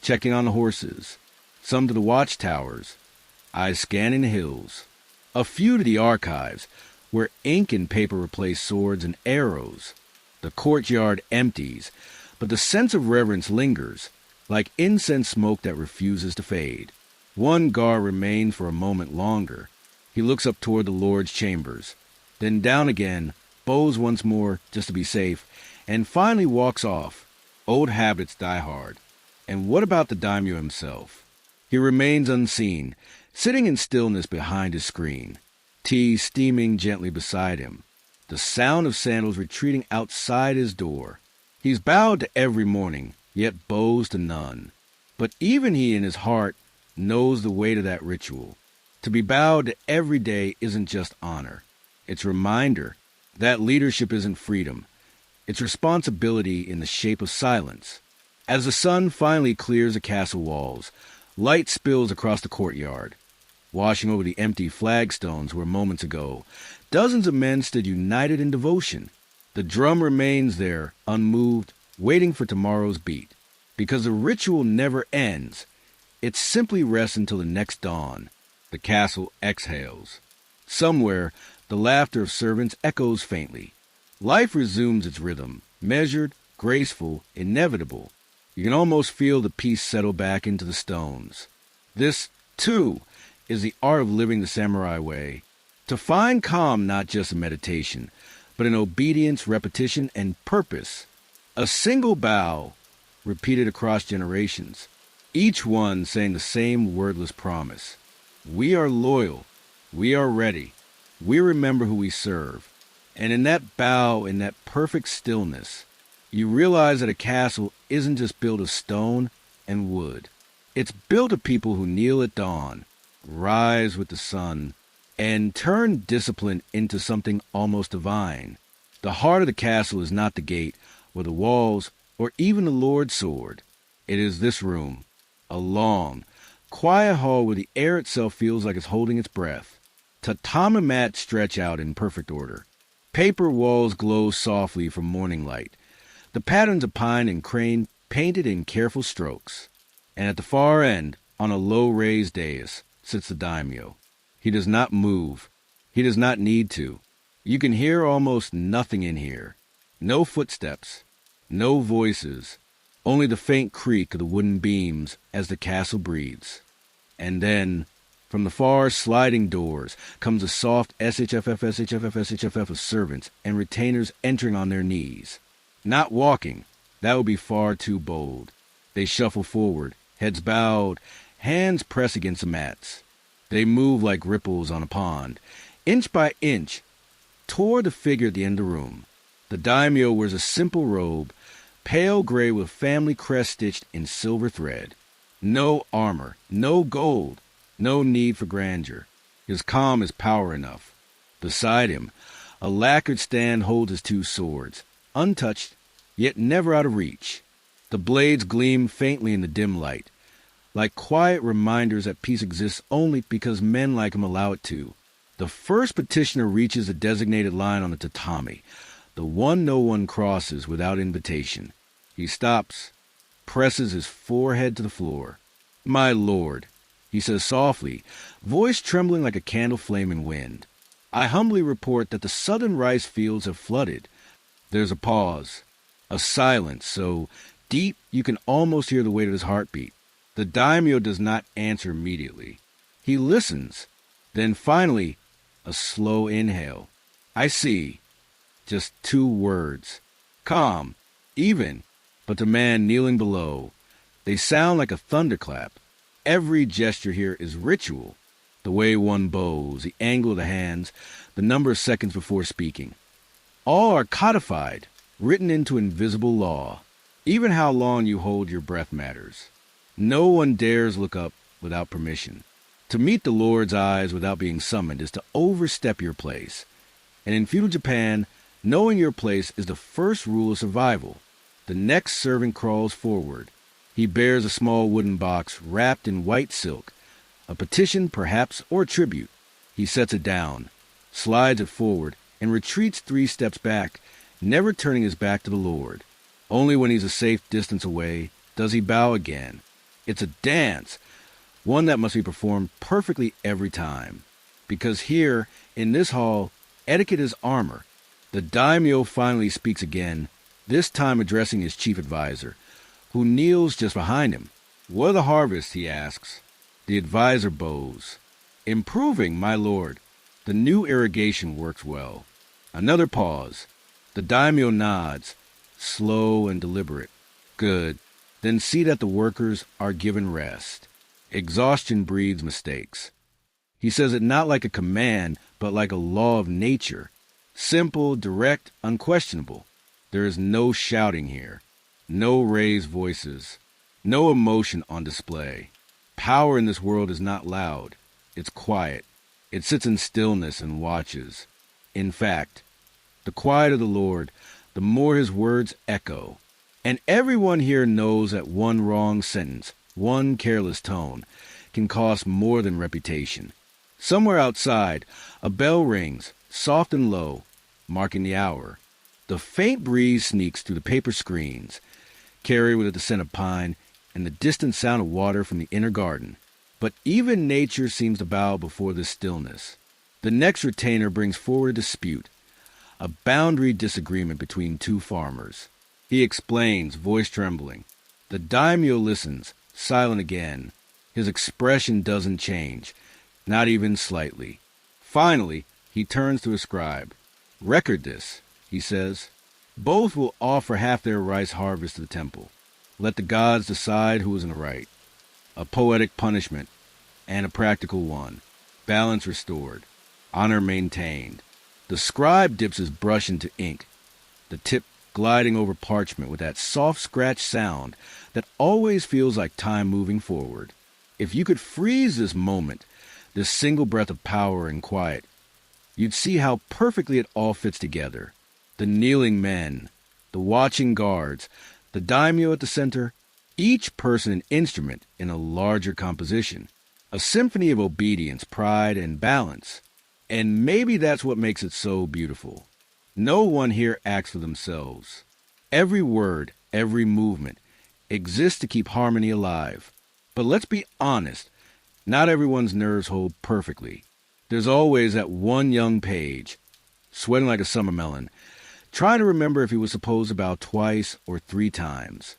checking on the horses. Some to the watchtowers, eyes scanning the hills. A few to the archives, where ink and paper replace swords and arrows. The courtyard empties, but the sense of reverence lingers, like incense smoke that refuses to fade. One guard remains for a moment longer. He looks up toward the Lord's chambers, then down again, bows once more just to be safe, and finally walks off. Old habits die hard. And what about the daimyo himself? He remains unseen, sitting in stillness behind his screen, tea steaming gently beside him, the sound of sandals retreating outside his door. He's bowed to every morning, yet bows to none. But even he in his heart knows the weight of that ritual. To be bowed to every day isn't just honor. It's a reminder that leadership isn't freedom. It's responsibility in the shape of silence. As the sun finally clears the castle walls, light spills across the courtyard, washing over the empty flagstones where moments ago dozens of men stood united in devotion. The drum remains there, unmoved, waiting for tomorrow's beat. Because the ritual never ends. It simply rests until the next dawn. The castle exhales. Somewhere, the laughter of servants echoes faintly. Life resumes its rhythm, measured, graceful, inevitable. You can almost feel the peace settle back into the stones. This, too, is the art of living the samurai way. To find calm not just in meditation, but in obedience, repetition, and purpose. A single bow, repeated across generations, each one saying the same wordless promise. We are loyal. We are ready. We remember who we serve. And in that bow, in that perfect stillness, you realize that a castle isn't just built of stone and wood. It's built of people who kneel at dawn, rise with the sun, and turn discipline into something almost divine. The heart of the castle is not the gate, or the walls, or even the Lord's sword. It is this room, a long, quiet hall where the air itself feels like it's holding its breath. Tatami mats stretch out in perfect order. Paper walls glow softly from morning light. The patterns of pine and crane painted in careful strokes. And at the far end, on a low raised dais, sits the daimyo. He does not move. He does not need to. You can hear almost nothing in here. No footsteps. No voices. Only the faint creak of the wooden beams as the castle breathes. And then, from the far sliding doors, comes a soft SHFF of servants and retainers entering on their knees. Not walking. That would be far too bold. They shuffle forward, heads bowed, hands pressed against the mats. They move like ripples on a pond, inch by inch, toward the figure at the end of the room. The daimyo wears a simple robe, pale gray with family crest stitched in silver thread. No armor, no gold, no need for grandeur. His calm is power enough. Beside him, a lacquered stand holds his two swords, untouched, yet never out of reach. The blades gleam faintly in the dim light, like quiet reminders that peace exists only because men like him allow it to. The first petitioner reaches the designated line on the tatami, the one no one crosses without invitation. He stops, presses his forehead to the floor. My lord, he says softly, voice trembling like a candle flame in wind. I humbly report that the southern rice fields have flooded. There's a pause, a silence so deep you can almost hear the weight of his heartbeat. The daimyo does not answer immediately. He listens. Then finally, a slow inhale. I see. Just 2 words. Calm, even, but the man kneeling below. They sound like a thunderclap. Every gesture here is ritual. The way one bows, the angle of the hands, the number of seconds before speaking. All are codified, written into invisible law. Even how long you hold your breath matters. No one dares look up without permission. To meet the Lord's eyes without being summoned is to overstep your place. And in feudal Japan, knowing your place is the first rule of survival. The next servant crawls forward. He bears a small wooden box wrapped in white silk, a petition perhaps or a tribute. He sets it down, slides it forward, and retreats 3 steps back, never turning his back to the Lord. Only when he's a safe distance away does he bow again. It's a dance, one that must be performed perfectly every time. Because here, in this hall, etiquette is armor. The daimyo finally speaks again, this time addressing his chief advisor, who kneels just behind him. What are the harvests, he asks. The advisor bows. Improving, my lord. The new irrigation works well. Another pause. The daimyo nods, slow and deliberate. Good. Then see that the workers are given rest. Exhaustion breeds mistakes. He says it not like a command, but like a law of nature. Simple, direct, unquestionable. There is no shouting here. No raised voices. No emotion on display. Power in this world is not loud. It's quiet. It sits in stillness and watches. In fact, the quiet of the Lord, the more his words echo. And everyone here knows that one wrong sentence, one careless tone, can cost more than reputation. Somewhere outside, a bell rings, soft and low, marking the hour. The faint breeze sneaks through the paper screens, carried with the scent of pine and the distant sound of water from the inner garden. But even nature seems to bow before this stillness. The next retainer brings forward a dispute, a boundary disagreement between two farmers. He explains, voice trembling. The daimyo listens, silent again. His expression doesn't change, not even slightly. Finally, he turns to his scribe. "Record this," he says. "Both will offer half their rice harvest to the temple. Let the gods decide who is in the right." A poetic punishment, and a practical one. Balance restored. Honor maintained. The scribe dips his brush into ink, the tip gliding over parchment with that soft scratch sound that always feels like time moving forward. If you could freeze this moment, this single breath of power and quiet, you'd see how perfectly it all fits together. The kneeling men, the watching guards, the daimyo at the center, each person an instrument in a larger composition, a symphony of obedience, pride, and balance. And maybe that's what makes it so beautiful. No one here acts for themselves. Every word, every movement exists to keep harmony alive. But let's be honest, not everyone's nerves hold perfectly. There's always that one young page, sweating like a summer melon, trying to remember if he was supposed to bow twice or 3 times.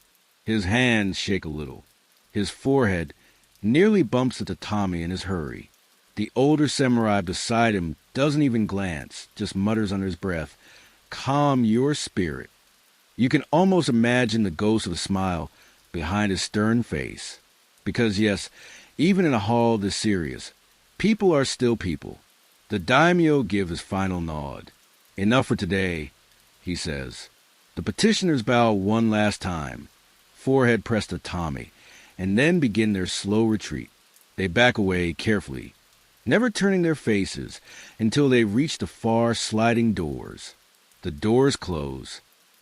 His hands shake a little. His forehead nearly bumps the tatami in his hurry. The older samurai beside him doesn't even glance, just mutters under his breath, "Calm your spirit." You can almost imagine the ghost of a smile behind his stern face. Because yes, even in a hall this serious, people are still people. The daimyo gives his final nod. "Enough for today," he says. The petitioners bow one last time, forehead pressed to tatami, and then begin their slow retreat. They back away carefully, never turning their faces until they reach the far sliding doors. The doors close.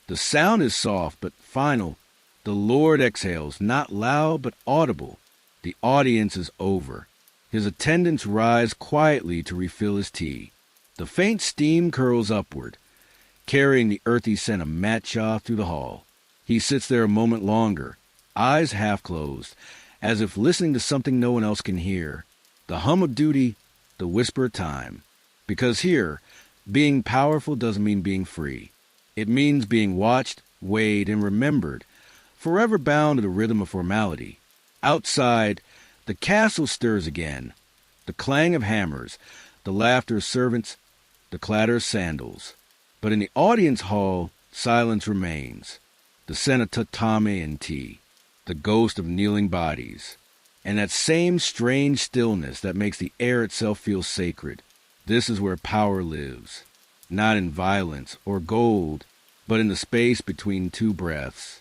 The sound is soft but final. The Lord exhales, not loud but audible. The audience is over. His attendants rise quietly to refill his tea. The faint steam curls upward, carrying the earthy scent of matcha through the hall. He sits there a moment longer, eyes half closed, as if listening to something no one else can hear. The hum of duty, the whisper of time. Because here, being powerful doesn't mean being free. It means being watched, weighed, and remembered, forever bound to the rhythm of formality. Outside, the castle stirs again. The clang of hammers, the laughter of servants, the clatter of sandals. But in the audience hall, silence remains. The scent of tatami and tea, the ghost of kneeling bodies, and that same strange stillness that makes the air itself feel sacred. This is where power lives, not in violence or gold, but in the space between two breaths,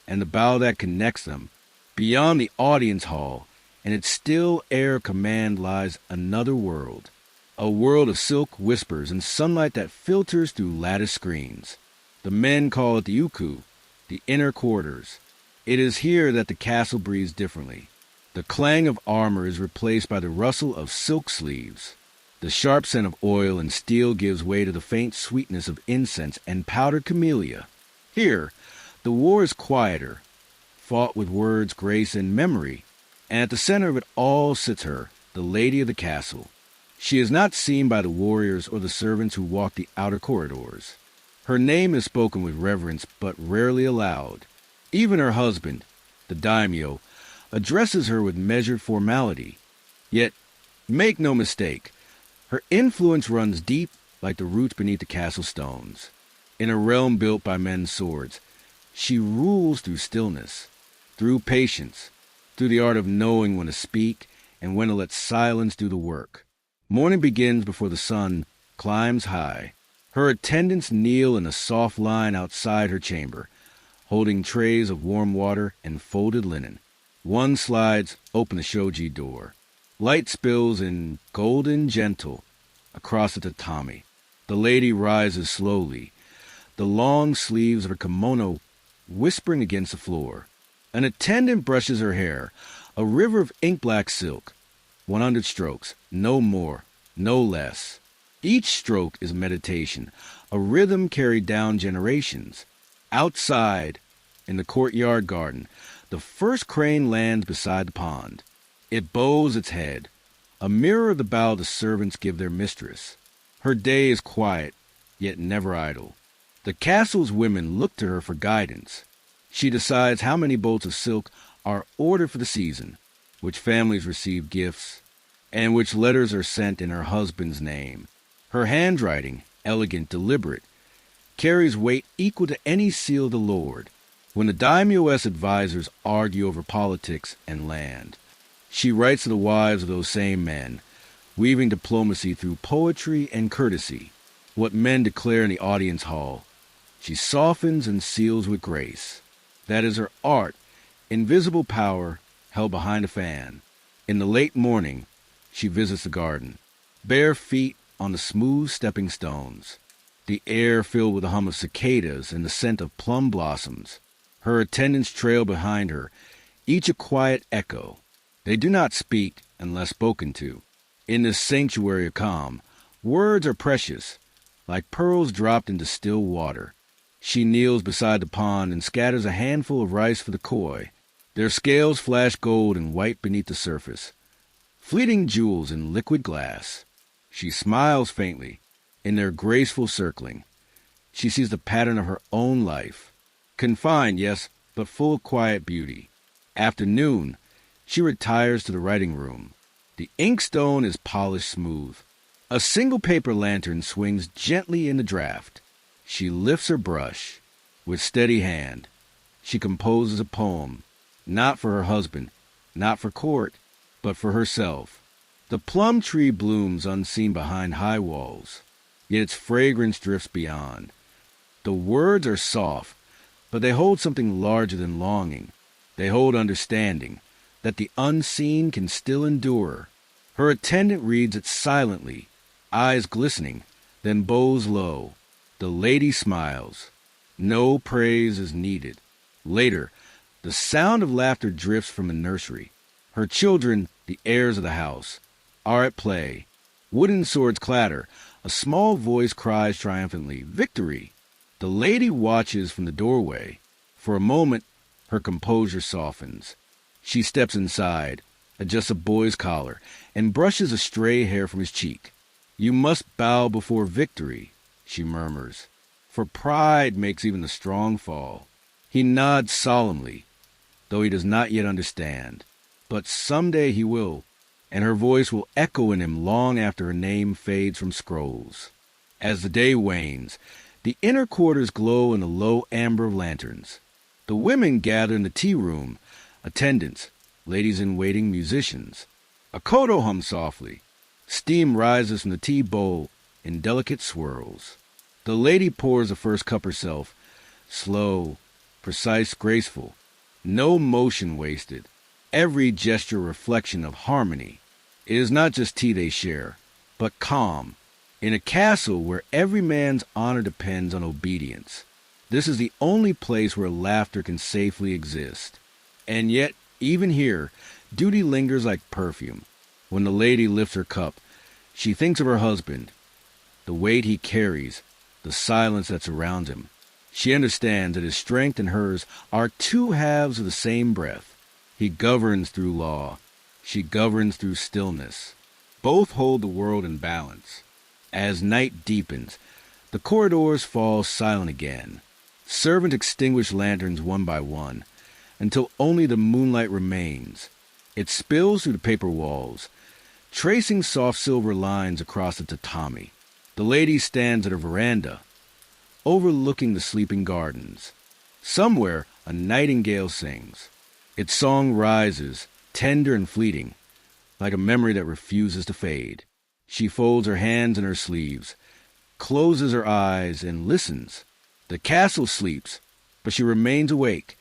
and the bow that connects them. Beyond the audience hall, and its still air command lies another world, a world of silk whispers and sunlight that filters through lattice screens. The men call it the uku, the inner quarters. It is here that the castle breathes differently. The clang of armor is replaced by the rustle of silk sleeves. The sharp scent of oil and steel gives way to the faint sweetness of incense and powdered camellia. Here, the war is quieter, fought with words, grace, and memory, and at the center of it all sits her, the lady of the castle. She is not seen by the warriors or the servants who walk the outer corridors. Her name is spoken with reverence, but rarely aloud. Even her husband, the daimyo, addresses her with measured formality. Yet, make no mistake, her influence runs deep like the roots beneath the castle stones. In a realm built by men's swords, She rules through stillness, through patience, through the art of knowing when to speak and when to let silence do the work. Morning begins before the sun climbs high. Her attendants kneel in a soft line outside her chamber, holding trays of warm water and folded linen. One slides open the shoji door. Light spills in golden gentle across the tatami. The lady rises slowly, the long sleeves of her kimono whispering against the floor. An attendant brushes her hair, a river of ink-black silk. 100 strokes, no more, no less. Each stroke is meditation, a rhythm carried down generations. Outside, in the courtyard garden, the first crane lands beside the pond. It bows its head, a mirror of the bow the servants give their mistress. Her day is quiet, yet never idle. The castle's women look to her for guidance. She decides how many bolts of silk are ordered for the season, which families receive gifts, and which letters are sent in her husband's name. Her handwriting, elegant, deliberate, carries weight equal to any seal of the Lord. When the daimyo's advisors argue over politics and land, she writes to the wives of those same men, weaving diplomacy through poetry and courtesy. What men declare in the audience hall, she softens and seals with grace. That is her art, invisible power held behind a fan. In the late morning, she visits the garden, bare feet on the smooth stepping stones, the air filled with the hum of cicadas and the scent of plum blossoms. Her attendants trail behind her, each a quiet echo. They do not speak unless spoken to. In this sanctuary of calm, words are precious, like pearls dropped into still water. She kneels beside the pond and scatters a handful of rice for the koi. Their scales flash gold and white beneath the surface, fleeting jewels in liquid glass. She smiles faintly in their graceful circling. She sees the pattern of her own life, confined, yes, but full of quiet beauty. After noon, she retires to the writing room. The inkstone is polished smooth. A single paper lantern swings gently in the draft. She lifts her brush. With steady hand, she composes a poem, not for her husband, not for court, but for herself. The plum tree blooms unseen behind high walls, yet its fragrance drifts beyond. The words are soft, but they hold something larger than longing. They hold understanding, that the unseen can still endure. Her attendant reads it silently, eyes glistening, then bows low. The lady smiles. No praise is needed. Later, the sound of laughter drifts from the nursery. Her children, the heirs of the house, are at play. Wooden swords clatter. A small voice cries triumphantly, "Victory!" The lady watches from the doorway. For a moment, her composure softens. She steps inside, adjusts a boy's collar, and brushes a stray hair from his cheek. "You must bow before victory," she murmurs, "for pride makes even the strong fall." He nods solemnly, though he does not yet understand. But someday he will, and her voice will echo in him long after her name fades from scrolls. As the day wanes, the inner quarters glow in the low amber of lanterns. The women gather in the tea room, attendants, ladies-in-waiting, musicians. A koto hums softly. Steam rises from the tea bowl in delicate swirls. The lady pours the first cup herself, slow, precise, graceful. No motion wasted. Every gesture a reflection of harmony. It is not just tea they share, but calm. In a castle where every man's honor depends on obedience, this is the only place where laughter can safely exist. And yet, even here, duty lingers like perfume. When the lady lifts her cup, she thinks of her husband, the weight he carries, the silence that surrounds him. She understands that his strength and hers are two halves of the same breath. He governs through law. She governs through stillness. Both hold the world in balance. As night deepens, the corridors fall silent again. Servants extinguish lanterns one by one, until only the moonlight remains. It spills through the paper walls, tracing soft silver lines across the tatami. The lady stands at her veranda, overlooking the sleeping gardens. Somewhere, a nightingale sings. Its song rises, tender and fleeting, like a memory that refuses to fade. She folds her hands in her sleeves, closes her eyes, and listens. The castle sleeps, but she remains awake,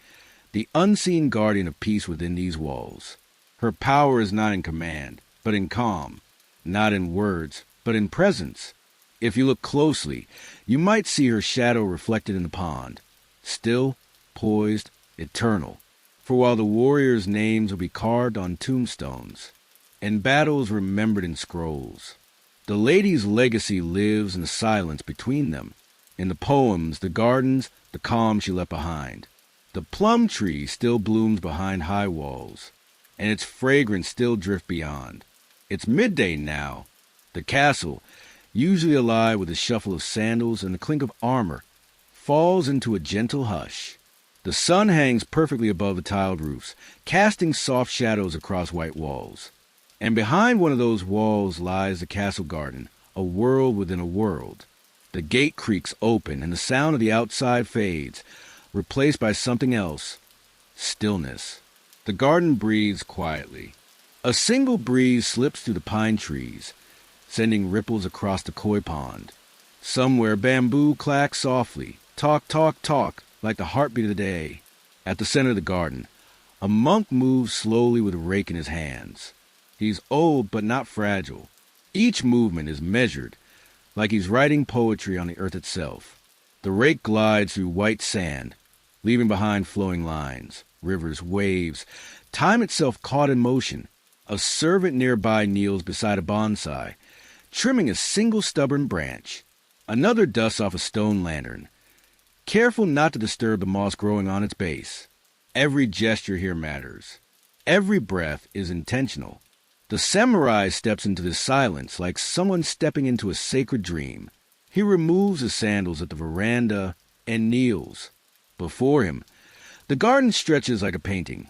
the unseen guardian of peace within these walls. Her power is not in command, but in calm, not in words, but in presence. If you look closely, you might see her shadow reflected in the pond, still, poised, eternal. For while the warriors' names will be carved on tombstones, and battles remembered in scrolls, the lady's legacy lives in the silence between them, in the poems, the gardens, the calm she left behind. The plum tree still blooms behind high walls, and its fragrance still drifts beyond. It's midday now. The castle, usually alive with the shuffle of sandals and the clink of armor, falls into a gentle hush. The sun hangs perfectly above the tiled roofs, casting soft shadows across white walls. And behind one of those walls lies the castle garden, a world within a world. The gate creaks open, and the sound of the outside fades, replaced by something else. Stillness. The garden breathes quietly. A single breeze slips through the pine trees, sending ripples across the koi pond. Somewhere bamboo clacks softly, talk, talk, talk, like the heartbeat of the day. At the center of the garden, a monk moves slowly with a rake in his hands. He's old but not fragile. Each movement is measured, like he's writing poetry on the earth itself. The rake glides through white sand, leaving behind flowing lines, rivers, waves, time itself caught in motion. A servant nearby kneels beside a bonsai, trimming a single stubborn branch. Another dusts off a stone lantern, careful not to disturb the moss growing on its base. Every gesture here matters. Every breath is intentional. The samurai steps into this silence like someone stepping into a sacred dream. He removes his sandals at the veranda and kneels. Before him, the garden stretches like a painting.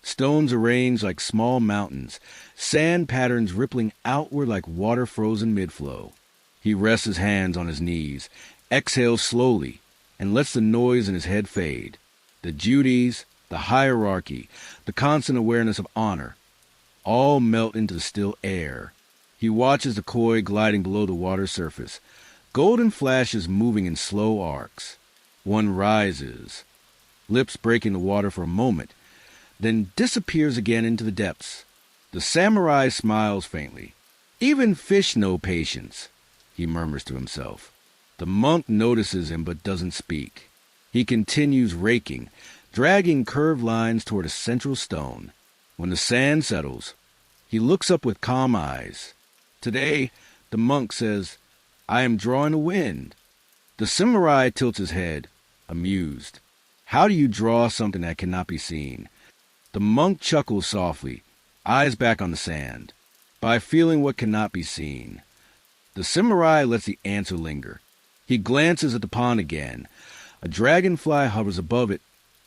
Stones arranged like small mountains, sand patterns rippling outward like water frozen mid-flow. He rests his hands on his knees, exhales slowly, and lets the noise in his head fade. The duties, the hierarchy, the constant awareness of honor, all melt into the still air. He watches the koi gliding below the water surface, golden flashes moving in slow arcs. One rises, lips breaking the water for a moment, then disappears again into the depths. The samurai smiles faintly. Even fish know patience, he murmurs to himself. The monk notices him but doesn't speak. He continues raking, dragging curved lines toward a central stone. When the sand settles, he looks up with calm eyes. Today, the monk says, "I am drawing a wind." The samurai tilts his head, amused. How do you draw something that cannot be seen? The monk chuckles softly, eyes back on the sand. By feeling what cannot be seen. The samurai lets the answer linger. He glances at the pond again. A dragonfly hovers above it,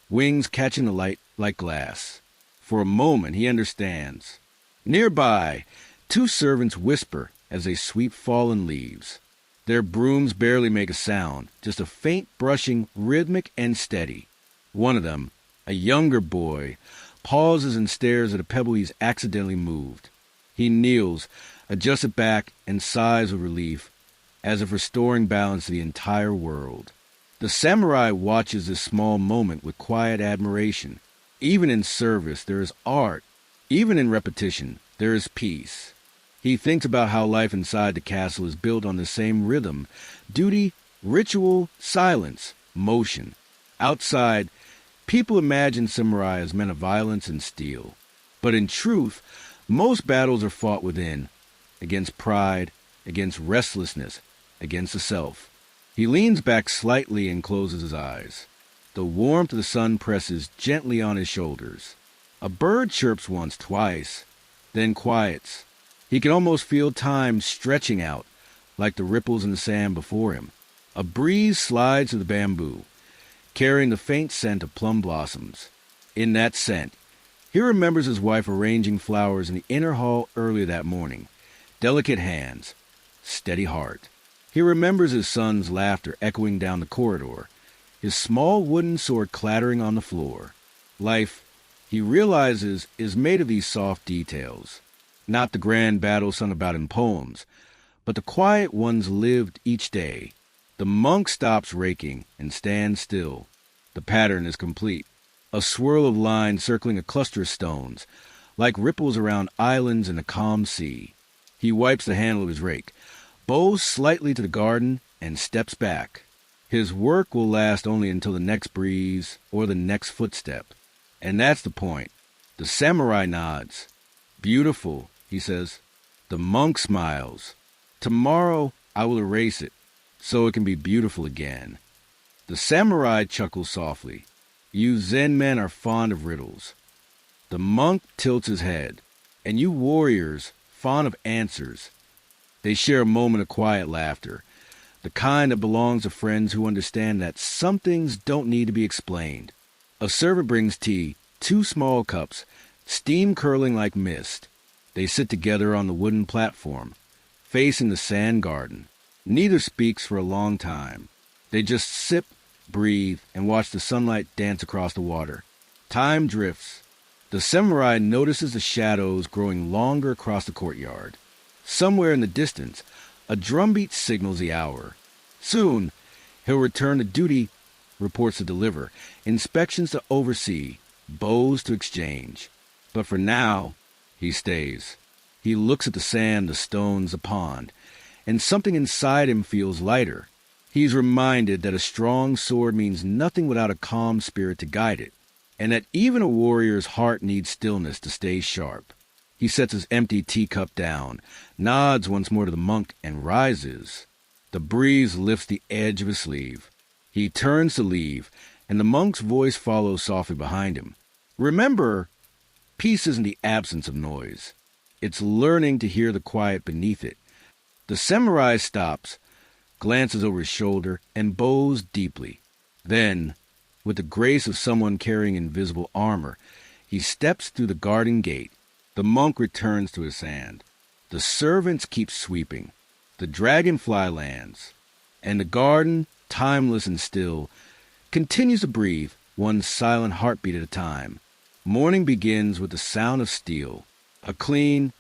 wings catching the light like glass. For a moment, he understands. Nearby, two servants whisper as they sweep fallen leaves. Their brooms barely make a sound, just a faint brushing, rhythmic and steady. One of them, a younger boy, pauses and stares at a pebble he's accidentally moved. He kneels, adjusts it back, and sighs with relief, as if restoring balance to the entire world. The samurai watches this small moment with quiet admiration. Even in service, there is art. Even in repetition, there is peace. He thinks about how life inside the castle is built on the same rhythm: duty, ritual, silence, motion. Outside, people imagine samurai as men of violence and steel. But in truth, most battles are fought within, against pride, against restlessness, against the self. He leans back slightly and closes his eyes. The warmth of the sun presses gently on his shoulders. A bird chirps once, twice, then quiets. He can almost feel time stretching out, like the ripples in the sand before him. A breeze slides through the bamboo, carrying the faint scent of plum blossoms. In that scent, he remembers his wife arranging flowers in the inner hall earlier that morning. Delicate hands, steady heart. He remembers his son's laughter echoing down the corridor, his small wooden sword clattering on the floor. Life, he realizes, is made of these soft details. Not the grand battles sung about in poems, but the quiet ones lived each day. The monk stops raking and stands still. The pattern is complete. A swirl of lines circling a cluster of stones, like ripples around islands in a calm sea. He wipes the handle of his rake, bows slightly to the garden, and steps back. His work will last only until the next breeze or the next footstep. And that's the point. The samurai nods. Beautiful, he says. The monk smiles. Tomorrow I will erase it, so it can be beautiful again. The samurai chuckles softly. You Zen men are fond of riddles. The monk tilts his head. And you warriors, fond of answers. They share a moment of quiet laughter, the kind that belongs to friends who understand that some things don't need to be explained. A servant brings tea, 2 small cups, steam curling like mist. They sit together on the wooden platform, facing the sand garden. Neither speaks for a long time. They just sip, breathe, and watch the sunlight dance across the water. Time drifts. The samurai notices the shadows growing longer across the courtyard. Somewhere in the distance, a drumbeat signals the hour. Soon, he'll return to duty, reports to deliver, inspections to oversee, bows to exchange. But for now, he stays. He looks at the sand, the stones, the pond, and something inside him feels lighter. He's reminded that a strong sword means nothing without a calm spirit to guide it, and that even a warrior's heart needs stillness to stay sharp. He sets his empty teacup down, nods once more to the monk, and rises. The breeze lifts the edge of his sleeve. He turns to leave, and the monk's voice follows softly behind him. Remember, peace isn't the absence of noise. It's learning to hear the quiet beneath it. The samurai stops, glances over his shoulder, and bows deeply. Then, with the grace of someone carrying invisible armor, he steps through the garden gate. The monk returns to his sand. The servants keep sweeping. The dragonfly lands. And the garden, timeless and still, continues to breathe, one silent heartbeat at a time. Morning begins with the sound of steel, a clean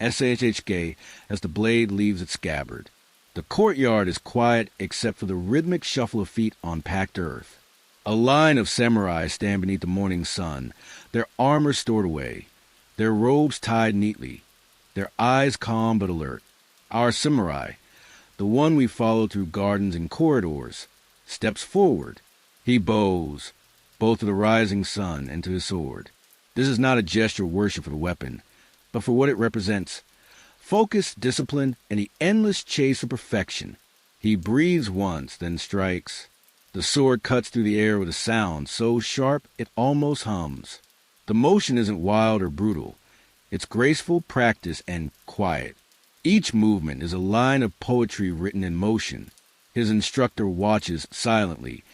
shhk as the blade leaves its scabbard. The courtyard is quiet except for the rhythmic shuffle of feet on packed earth. A line of samurai stand beneath the morning sun, their armor stored away, their robes tied neatly, their eyes calm but alert. Our samurai, the one we follow through gardens and corridors, steps forward. He bows, both to the rising sun and to his sword. This is not a gesture of worship for the weapon, but for what it represents: focus, discipline, and the endless chase of perfection. He breathes once, then strikes. The sword cuts through the air with a sound so sharp it almost hums. The motion isn't wild or brutal. It's graceful, practice, and quiet. Each movement is a line of poetry written in motion. His instructor watches silently,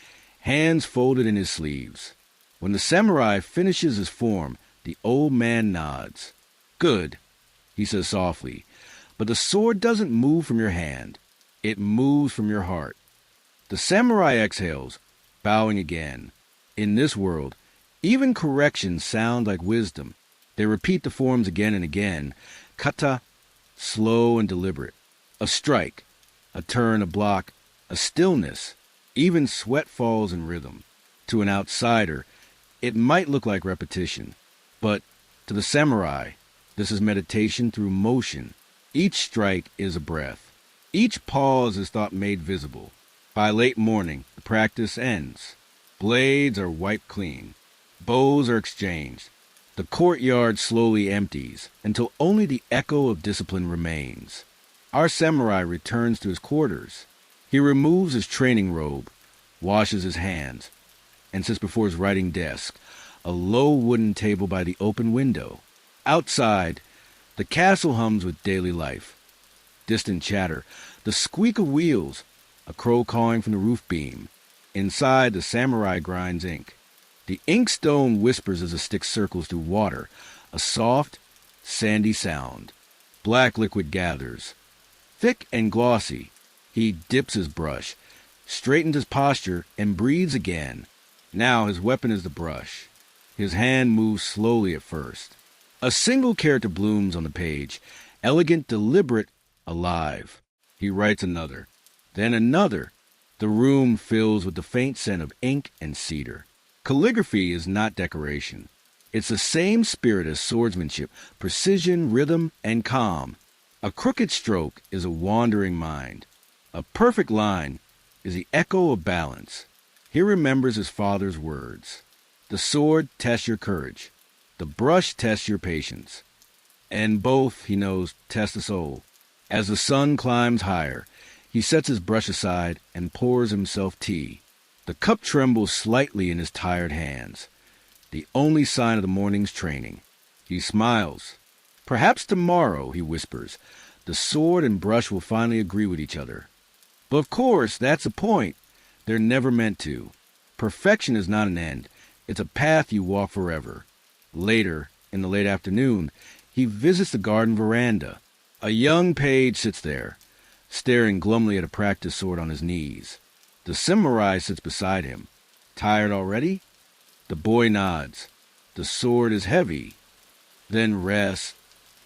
hands folded in his sleeves. When the samurai finishes his form, the old man nods. Good, he says softly, but the sword doesn't move from your hand. It moves from your heart. The samurai exhales, bowing again. In this world, even corrections sound like wisdom. They repeat the forms again and again. Kata, slow and deliberate. A strike, a turn, a block, a stillness. Even sweat falls in rhythm. To an outsider, it might look like repetition. But to the samurai, this is meditation through motion. Each strike is a breath. Each pause is thought made visible. By late morning, the practice ends. Blades are wiped clean. Bows are exchanged. The courtyard slowly empties until only the echo of discipline remains. Our samurai returns to his quarters. He removes his training robe, washes his hands, and sits before his writing desk, a low wooden table by the open window. Outside, the castle hums with daily life. Distant chatter, the squeak of wheels, a crow cawing from the roof beam. Inside, the samurai grinds ink. The inkstone whispers as the stick circles through water, a soft, sandy sound. Black liquid gathers. Thick and glossy, he dips his brush, straightens his posture, and breathes again. Now his weapon is the brush. His hand moves slowly at first. A single character blooms on the page, elegant, deliberate, alive. He writes another, then another. The room fills with the faint scent of ink and cedar. Calligraphy is not decoration. It's the same spirit as swordsmanship, precision, rhythm, and calm. A crooked stroke is a wandering mind. A perfect line is the echo of balance. He remembers his father's words. The sword tests your courage. The brush tests your patience. And both, he knows, test the soul. As the sun climbs higher, he sets his brush aside and pours himself tea. The cup trembles slightly in his tired hands, the only sign of the morning's training. He smiles. Perhaps tomorrow, he whispers, the sword and brush will finally agree with each other. But of course, that's the point. They're never meant to. Perfection is not an end. It's a path you walk forever. Later, in the late afternoon, he visits the garden veranda. A young page sits there, staring glumly at a practice sword on his knees. The samurai sits beside him. Tired already? The boy nods. The sword is heavy. Then rest.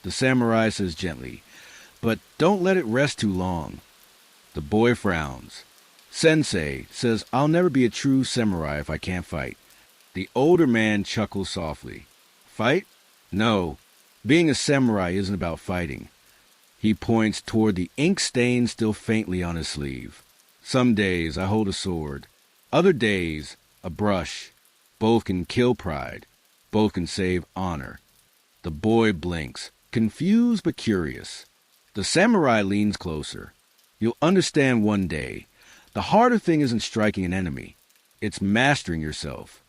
The samurai says gently, but don't let it rest too long. The boy frowns. Sensei says, I'll never be a true samurai if I can't fight. The older man chuckles softly. Fight? No. Being a samurai isn't about fighting. He points toward the ink stain still faintly on his sleeve. Some days I hold a sword. Other days, a brush. Both can kill pride. Both can save honor. The boy blinks, confused but curious. The samurai leans closer. You'll understand one day. The harder thing isn't striking an enemy. It's mastering yourself.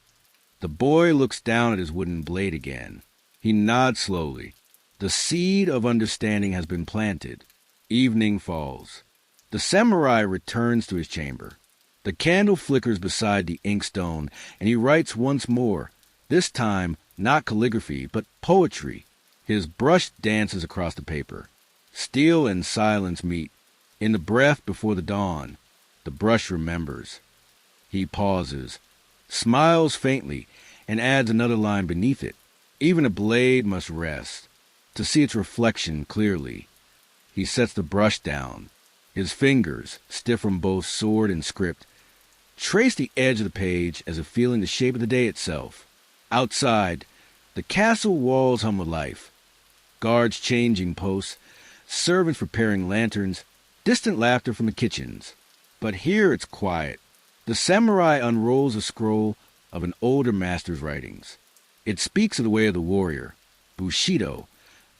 The boy looks down at his wooden blade again. He nods slowly. The seed of understanding has been planted. Evening falls. The samurai returns to his chamber. The candle flickers beside the inkstone, and he writes once more, this time not calligraphy, but poetry. His brush dances across the paper. Steel and silence meet. In the breath before the dawn, the brush remembers. He pauses, smiles faintly, and adds another line beneath it. Even a blade must rest, to see its reflection clearly. He sets the brush down. His fingers, stiff from both sword and script, trace the edge of the page as if feeling the shape of the day itself. Outside, the castle walls hum with life. Guards changing posts, servants preparing lanterns, distant laughter from the kitchens. But here it's quiet. The samurai unrolls a scroll of an older master's writings. It speaks of the way of the warrior, Bushido,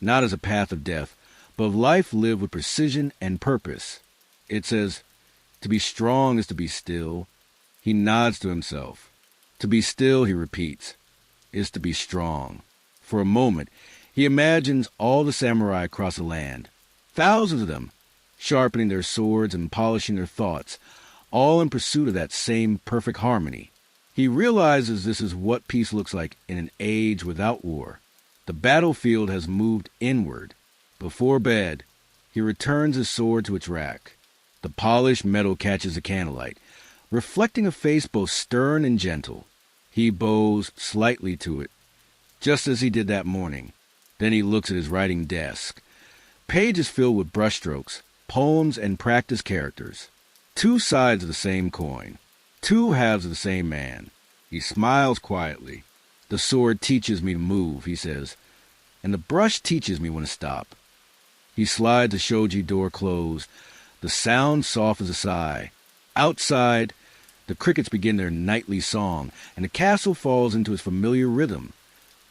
not as a path of death, but of life lived with precision and purpose. It says, to be strong is to be still. He nods to himself. To be still, he repeats, is to be strong. For a moment, he imagines all the samurai across the land, thousands of them, sharpening their swords and polishing their thoughts, all in pursuit of that same perfect harmony. He realizes this is what peace looks like in an age without war. The battlefield has moved inward. Before bed, he returns his sword to its rack. The polished metal catches the candlelight, reflecting a face both stern and gentle. He bows slightly to it, just as he did that morning. Then he looks at his writing desk. Pages filled with brushstrokes, poems, and practice characters. Two sides of the same coin. Two halves of the same man. He smiles quietly. The sword teaches me to move, he says, and the brush teaches me when to stop. He slides the shoji door closed. The sound soft as a sigh. Outside, the crickets begin their nightly song, and the castle falls into its familiar rhythm.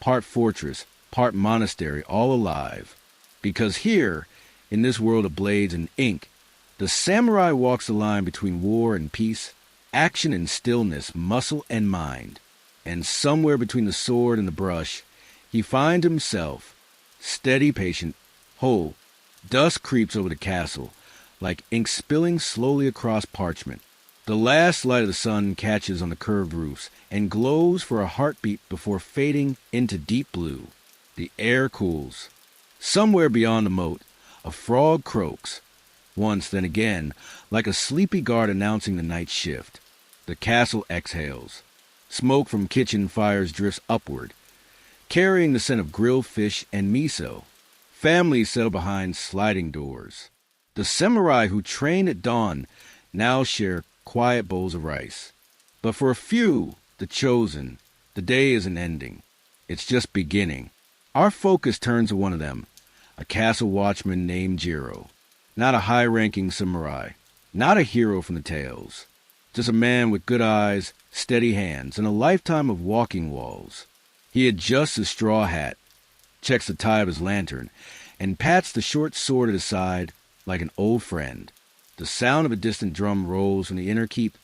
Part fortress, part monastery, all alive. Because here, in this world of blades and ink, the samurai walks the line between war and peace, action and stillness, muscle and mind. And somewhere between the sword and the brush, he finds himself, steady, patient, whole. Dusk creeps over the castle, like ink spilling slowly across parchment. The last light of the sun catches on the curved roofs and glows for a heartbeat before fading into deep blue. The air cools. Somewhere beyond the moat, a frog croaks. Once, then again, like a sleepy guard announcing the night shift. The castle exhales. Smoke from kitchen fires drifts upward, carrying the scent of grilled fish and miso. Families settle behind sliding doors. The samurai who trained at dawn now share quiet bowls of rice. But for a few, the chosen, the day isn't ending. It's just beginning. Our focus turns to one of them, a castle watchman named Jiro. Not a high-ranking samurai, not a hero from the tales. Just a man with good eyes, steady hands, and a lifetime of walking walls. He adjusts his straw hat, checks the tie of his lantern, and pats the short sword at his side like an old friend. The sound of a distant drum rolls from the inner keep.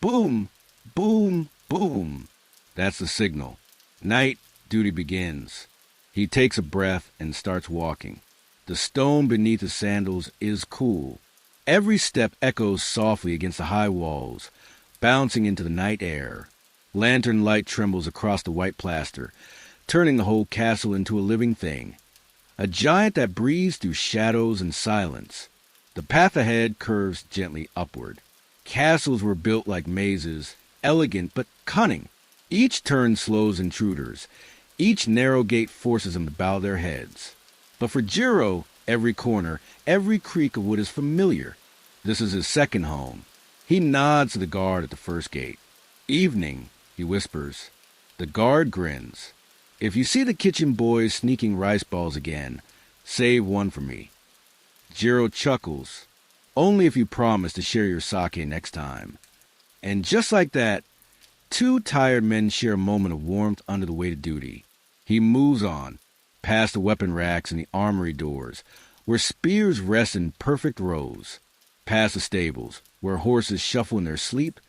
Boom, boom, boom. That's the signal. Night duty begins. He takes a breath and starts walking. The stone beneath his sandals is cool. Every step echoes softly against the high walls, bouncing into the night air. Lantern light trembles across the white plaster, turning the whole castle into a living thing. A giant that breathes through shadows and silence. The path ahead curves gently upward. Castles were built like mazes, elegant but cunning. Each turn slows intruders. Each narrow gate forces them to bow their heads. But for Jiro, every corner, every creak of wood is familiar. This is his second home. He nods to the guard at the first gate. Evening, he whispers. The guard grins. If you see the kitchen boys sneaking rice balls again, save one for me. Jiro chuckles. Only if you promise to share your sake next time. And just like that, two tired men share a moment of warmth under the weight of duty. He moves on, past the weapon racks and the armory doors, where spears rest in perfect rows, past the stables, where horses shuffle in their sleep,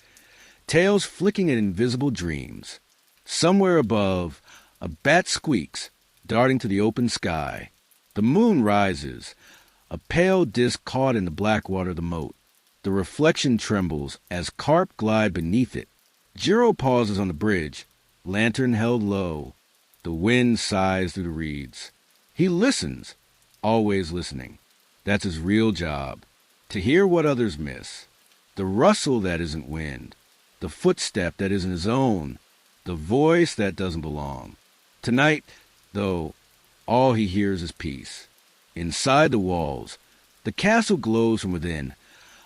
tails flicking at invisible dreams. Somewhere above, a bat squeaks, darting to the open sky. The moon rises, a pale disk caught in the black water of the moat. The reflection trembles as carp glide beneath it. Jiro pauses on the bridge, lantern held low. The wind sighs through the reeds. He listens, always listening. That's his real job, to hear what others miss. The rustle that isn't wind, the footstep that isn't his own, the voice that doesn't belong. Tonight, though, all he hears is peace. Inside the walls, the castle glows from within,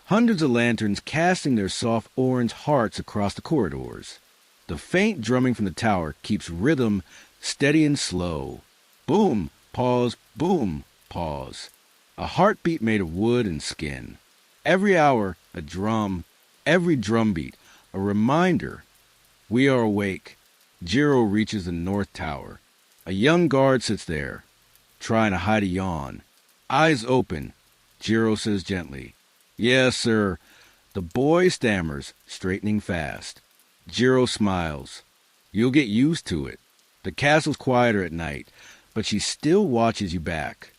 hundreds of lanterns casting their soft orange hearts across the corridors. The faint drumming from the tower keeps rhythm steady and slow. Boom, pause, boom, pause. A heartbeat made of wood and skin. Every hour, a drum, every drumbeat, a reminder. We are awake. Jiro reaches the north tower. A young guard sits there, trying to hide a yawn. Eyes open, Jiro says gently. Yes, sir. The boy stammers, straightening fast. Jiro smiles. You'll get used to it. The castle's quieter at night, but she still watches you back.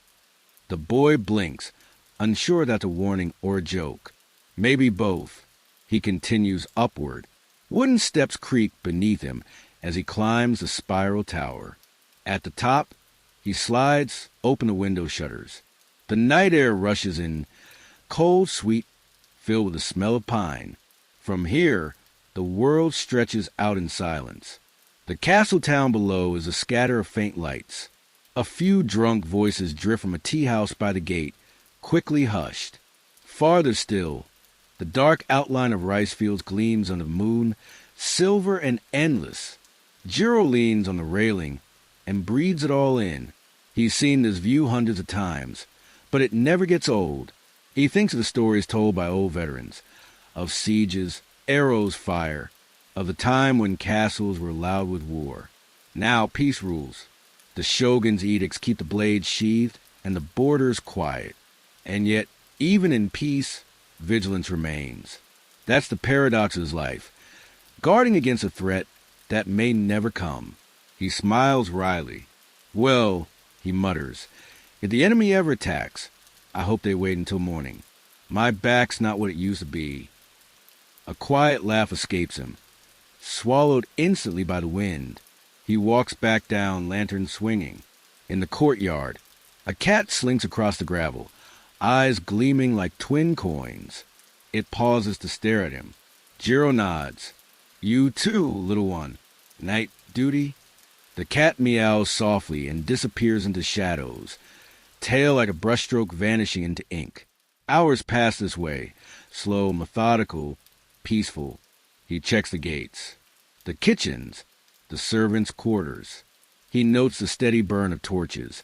The boy blinks, unsure that's a warning or a joke. Maybe both. He continues upward. Wooden steps creak beneath him as he climbs the spiral tower. At the top, he slides open the window shutters. The night air rushes in, cold, sweet, filled with the smell of pine. From here, the world stretches out in silence. The castle town below is a scatter of faint lights. A few drunk voices drift from a tea house by the gate, quickly hushed. Farther still, the dark outline of rice fields gleams under the moon, silver and endless. Jiro leans on the railing and breathes it all in. He's seen this view hundreds of times, but it never gets old. He thinks of the stories told by old veterans, of sieges, arrows fire, of the time when castles were loud with war. Now peace rules. The shogun's edicts keep the blades sheathed and the borders quiet. And yet, even in peace, vigilance remains. That's the paradox of his life, guarding against a threat that may never come. He smiles wryly. Well, he mutters, if the enemy ever attacks, I hope they wait until morning. My back's not what it used to be. A quiet laugh escapes him, swallowed instantly by the wind. He walks back down, lantern swinging. In the courtyard, a cat slinks across the gravel, eyes gleaming like twin coins. It pauses to stare at him. Jiro nods. You too, little one. Night duty? The cat meows softly and disappears into shadows, tail like a brushstroke vanishing into ink. Hours pass this way, slow, methodical, peaceful. He checks the gates. The kitchens, the servants' quarters. He notes the steady burn of torches,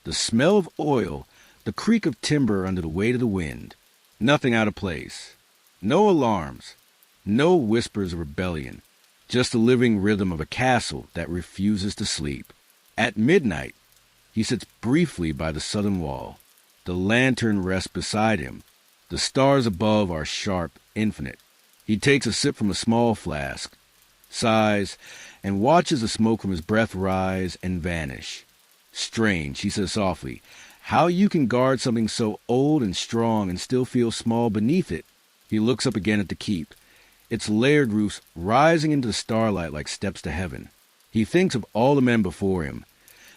the smell of oil, the creak of timber under the weight of the wind. Nothing out of place. No alarms. No whispers of rebellion. Just the living rhythm of a castle that refuses to sleep. At midnight, he sits briefly by the southern wall. The lantern rests beside him. The stars above are sharp, infinite. He takes a sip from a small flask, sighs, and watches the smoke from his breath rise and vanish. Strange, he says softly, how you can guard something so old and strong and still feel small beneath it. He looks up again at the keep, its layered roofs rising into the starlight like steps to heaven. He thinks of all the men before him,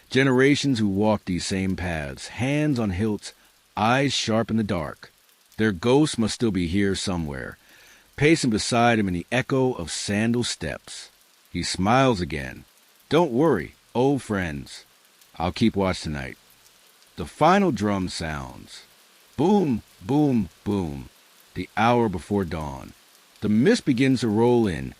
generations who walked these same paths, hands on hilts, eyes sharp in the dark. Their ghosts must still be here somewhere, pacing beside him in the echo of sandal steps. He smiles again. Don't worry, old friends. I'll keep watch tonight. The final drum sounds. Boom, boom, boom. The hour before dawn. The mist begins to roll in,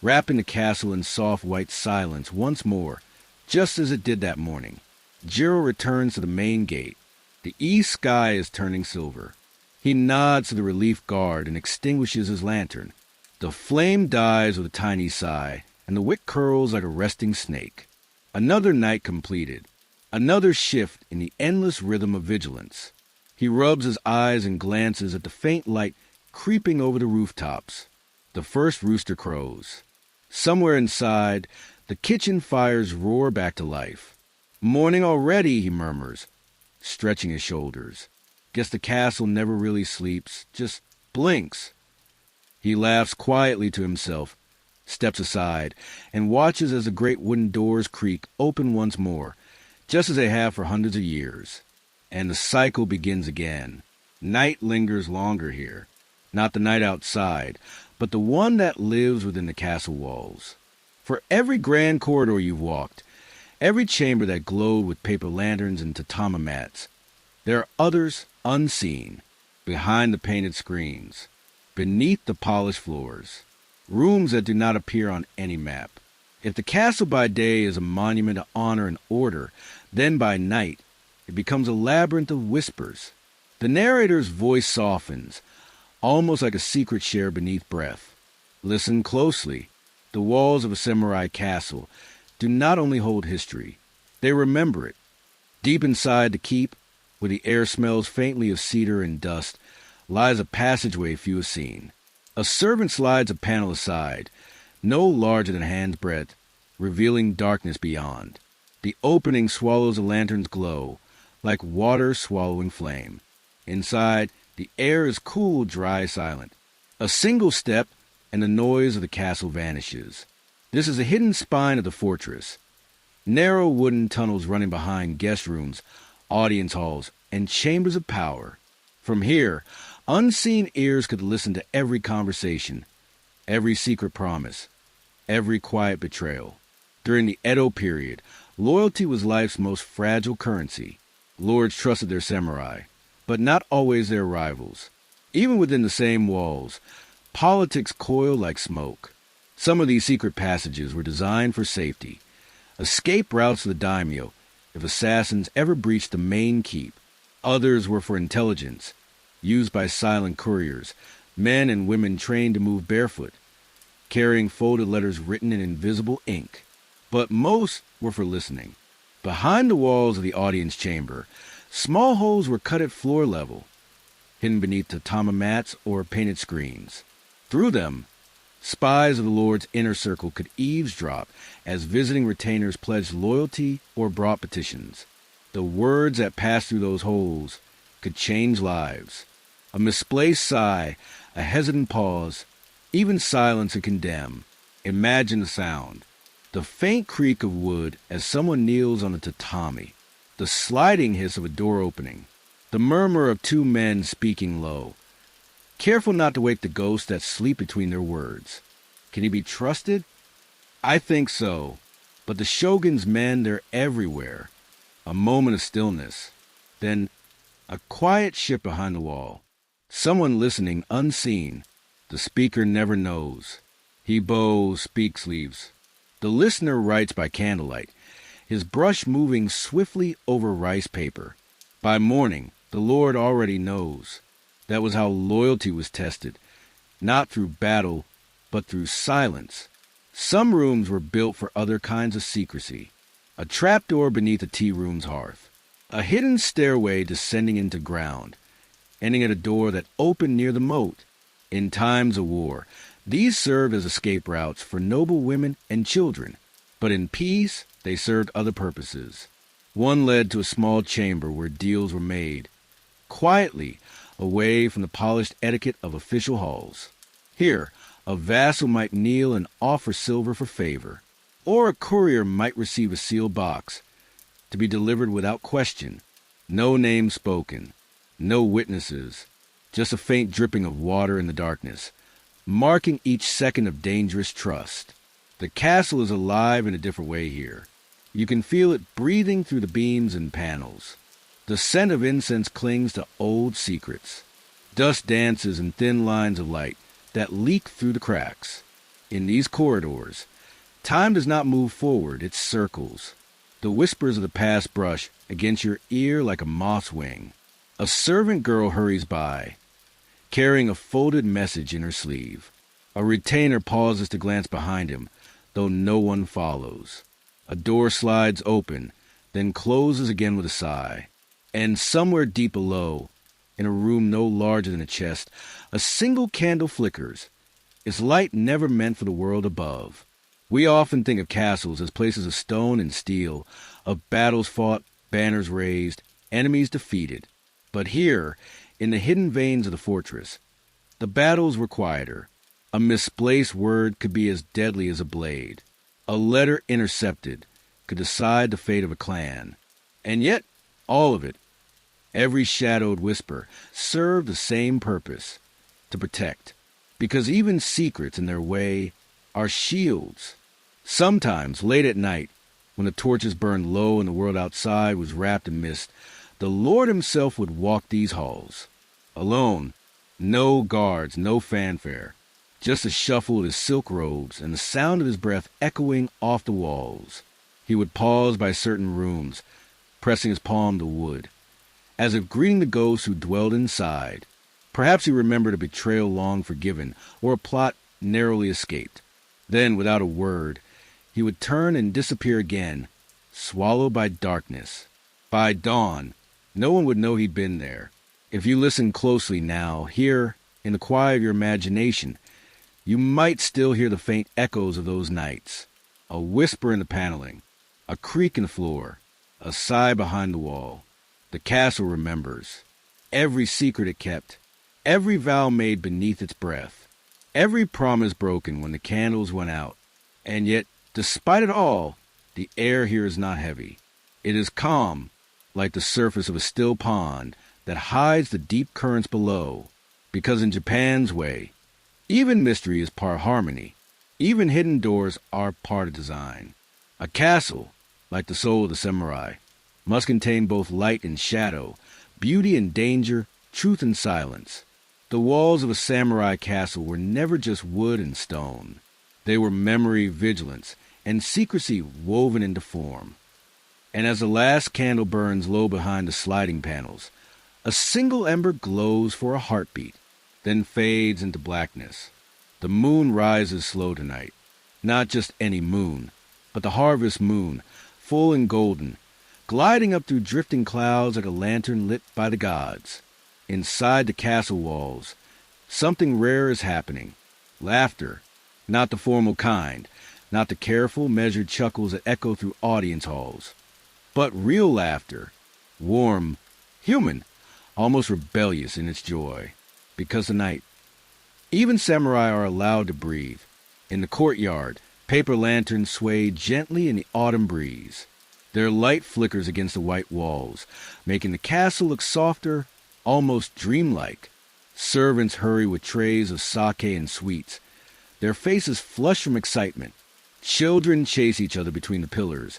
wrapping the castle in soft white silence once more, just as it did that morning. Jiro returns to the main gate. The east sky is turning silver. He nods to the relief guard and extinguishes his lantern. The flame dies with a tiny sigh, and the wick curls like a resting snake. Another night completed. Another shift in the endless rhythm of vigilance. He rubs his eyes and glances at the faint light creeping over the rooftops. The first rooster crows. Somewhere inside, the kitchen fires roar back to life. Morning already, he murmurs, stretching his shoulders. Guess the castle never really sleeps, just blinks. He laughs quietly to himself, steps aside, and watches as the great wooden doors creak open once more, just as they have for hundreds of years. And the cycle begins again. Night lingers longer here. Not the night outside, but the one that lives within the castle walls. For every grand corridor you've walked, every chamber that glowed with paper lanterns and tatama mats, there are others unseen, behind the painted screens, beneath the polished floors, rooms that do not appear on any map. If the castle by day is a monument of honor and order, then by night it becomes a labyrinth of whispers. The narrator's voice softens, almost like a secret shared beneath breath. Listen closely. The walls of a samurai castle do not only hold history, they remember it. Deep inside the keep, where the air smells faintly of cedar and dust, lies a passageway few have seen. A servant slides a panel aside, no larger than a hand's breadth, revealing darkness beyond. The opening swallows the lantern's glow, like water swallowing flame. Inside, the air is cool, dry, silent. A single step, and the noise of the castle vanishes. This is a hidden spine of the fortress. Narrow wooden tunnels running behind guest rooms, audience halls, and chambers of power. From here, unseen ears could listen to every conversation, every secret promise, every quiet betrayal. During the Edo-period, loyalty was life's most fragile currency. Lords trusted their samurai, but not always their rivals. Even within the same walls, politics coiled like smoke. Some of these secret passages were designed for safety, escape routes to the daimyo if assassins ever breached the main keep. Others were for intelligence, used by silent couriers, men and women trained to move barefoot, carrying folded letters written in invisible ink. But most were for listening. Behind the walls of the audience chamber, small holes were cut at floor level, hidden beneath tatama mats or painted screens. Through them, spies of the Lord's inner circle could eavesdrop as visiting retainers pledged loyalty or brought petitions. The words that passed through those holes could change lives. A misplaced sigh, a hesitant pause, even silence could condemn. Imagine the sound. The faint creak of wood as someone kneels on a tatami. The sliding hiss of a door opening. The murmur of two men speaking low, careful not to wake the ghosts that sleep between their words. Can he be trusted? I think so. But the shogun's men, they're everywhere. A moment of stillness. Then a quiet ship behind the wall. Someone listening unseen. The speaker never knows. He bows, speaks, leaves. The listener writes by candlelight, his brush moving swiftly over rice paper. By morning, the Lord already knows. That was how loyalty was tested, not through battle, but through silence. Some rooms were built for other kinds of secrecy. A trapdoor beneath a tea room's hearth. A hidden stairway descending into ground, ending at a door that opened near the moat. In times of war, these served as escape routes for noble women and children, but in peace they served other purposes. One led to a small chamber where deals were made, quietly, away from the polished etiquette of official halls. Here, a vassal might kneel and offer silver for favor, or a courier might receive a sealed box, to be delivered without question. No name spoken, no witnesses, just a faint dripping of water in the darkness, marking each second of dangerous trust. The castle is alive in a different way here. You can feel it breathing through the beams and panels. The scent of incense clings to old secrets. Dust dances in thin lines of light that leak through the cracks. In these corridors, time does not move forward, it circles. The whispers of the past brush against your ear like a moth's wing. A servant girl hurries by, carrying a folded message in her sleeve. A retainer pauses to glance behind him, though no one follows. A door slides open, then closes again with a sigh. And somewhere deep below, in a room no larger than a chest, a single candle flickers, its light never meant for the world above. We often think of castles as places of stone and steel, of battles fought, banners raised, enemies defeated. But here, in the hidden veins of the fortress, the battles were quieter. A misplaced word could be as deadly as a blade. A letter intercepted could decide the fate of a clan. And yet, all of it, every shadowed whisper, served the same purpose, to protect. Because even secrets in their way are shields. Sometimes, late at night, when the torches burned low and the world outside was wrapped in mist, the Lord himself would walk these halls. Alone, no guards, no fanfare, just the shuffle of his silk robes and the sound of his breath echoing off the walls. He would pause by certain rooms, pressing his palm to wood, as if greeting the ghosts who dwelled inside. Perhaps he remembered a betrayal long forgiven, or a plot narrowly escaped. Then, without a word, he would turn and disappear again, swallowed by darkness. By dawn, no one would know he'd been there. If you listen closely now, here, in the quiet of your imagination, you might still hear the faint echoes of those nights. A whisper in the paneling, a creak in the floor, a sigh behind the wall. The castle remembers. Every secret it kept, every vow made beneath its breath, every promise broken when the candles went out. And yet, despite it all, the air here is not heavy. It is calm, like the surface of a still pond that hides the deep currents below. Because in Japan's way, even mystery is part harmony. Even hidden doors are part of design. A castle, like the soul of the samurai, must contain both light and shadow, beauty and danger, truth and silence. The walls of a samurai castle were never just wood and stone. They were memory, vigilance, and secrecy woven into form. And as the last candle burns low behind the sliding panels, a single ember glows for a heartbeat, then fades into blackness. The moon rises slow tonight. Not just any moon, but the harvest moon, full and golden, gliding up through drifting clouds like a lantern lit by the gods. Inside the castle walls, something rare is happening. Laughter, not the formal kind, not the careful, measured chuckles that echo through audience halls, but real laughter, warm, human, almost rebellious in its joy. Because tonight, even samurai are allowed to breathe. In the courtyard, paper lanterns sway gently in the autumn breeze. Their light flickers against the white walls, making the castle look softer, almost dreamlike. Servants hurry with trays of sake and sweets. Their faces flush from excitement. Children chase each other between the pillars,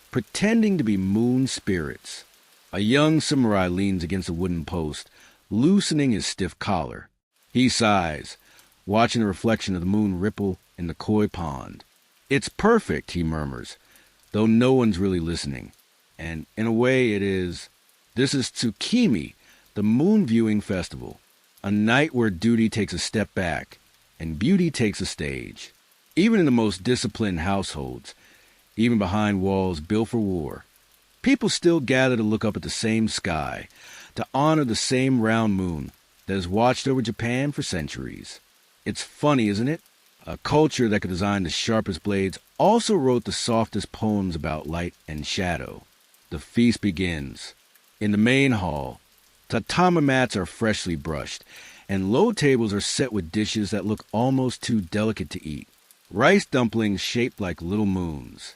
pretending to be moon spirits. A young samurai leans against a wooden post, loosening his stiff collar. He sighs, watching the reflection of the moon ripple in the koi pond. "It's perfect," he murmurs, though no one's really listening. And in a way it is. This is Tsukimi, the moon viewing festival, a night where duty takes a step back and beauty takes a stage. Even in the most disciplined households, even behind walls built for war, people still gather to look up at the same sky, to honor the same round moon that has watched over Japan for centuries. It's funny, isn't it? A culture that could design the sharpest blades also wrote the softest poems about light and shadow. The feast begins. In the main hall, tatami mats are freshly brushed, and low tables are set with dishes that look almost too delicate to eat. Rice dumplings shaped like little moons.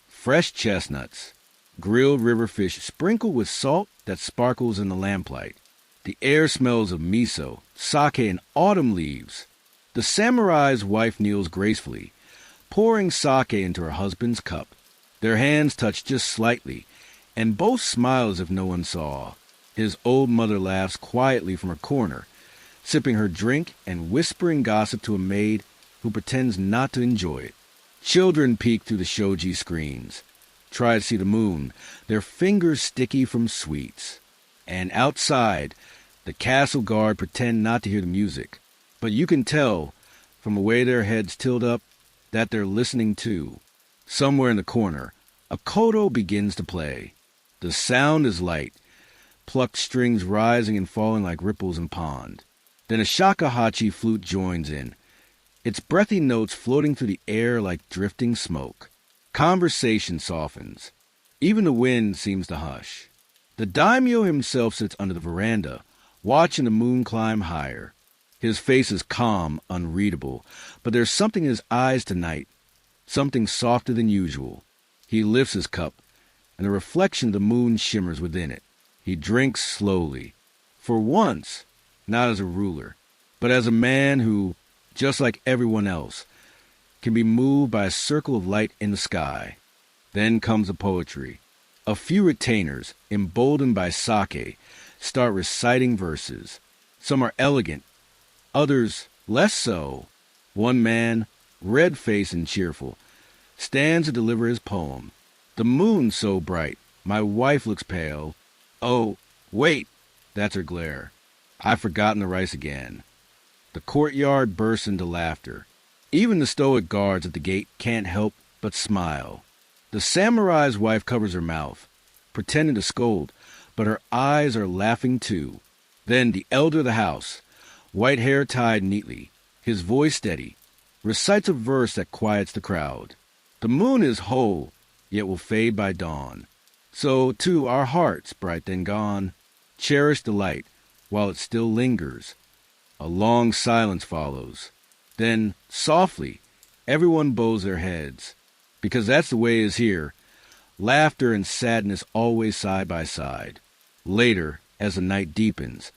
Fresh chestnuts. Grilled river fish sprinkled with salt that sparkles in the lamplight. The air smells of miso, sake, and autumn leaves. The samurai's wife kneels gracefully, pouring sake into her husband's cup. Their hands touch just slightly, and both smile as if no one saw. His old mother laughs quietly from her corner, sipping her drink and whispering gossip to a maid who pretends not to enjoy it. Children peek through the shoji screens, try to see the moon, their fingers sticky from sweets. And outside, the castle guard pretend not to hear the music, but you can tell, from the way their heads tilt up, that they're listening too. Somewhere in the corner, a koto begins to play. The sound is light, plucked strings rising and falling like ripples in pond. Then a shakuhachi flute joins in, its breathy notes floating through the air like drifting smoke. Conversation softens. Even the wind seems to hush. The daimyo himself sits under the veranda, watching the moon climb higher. His face is calm, unreadable, but there's something in his eyes tonight, something softer than usual. He lifts his cup, and the reflection of the moon shimmers within it. He drinks slowly. For once, not as a ruler, but as a man who, just like everyone else, can be moved by a circle of light in the sky. Then comes the poetry. A few retainers, emboldened by sake, start reciting verses. Some are elegant, others less so. One man, red-faced and cheerful, stands to deliver his poem. "The moon's so bright, my wife looks pale. Oh, wait," that's her glare. "I've forgotten the rice again." The courtyard bursts into laughter. Even the stoic guards at the gate can't help but smile. The samurai's wife covers her mouth, pretending to scold, but her eyes are laughing too. Then the elder of the house, white hair tied neatly, his voice steady, recites a verse that quiets the crowd. "The moon is whole, yet will fade by dawn. So, too, our hearts, bright then gone, cherish the light while it still lingers." A long silence follows. Then, softly, everyone bows their heads, because that's the way it is here. Laughter and sadness always side by side. Later, as the night deepens,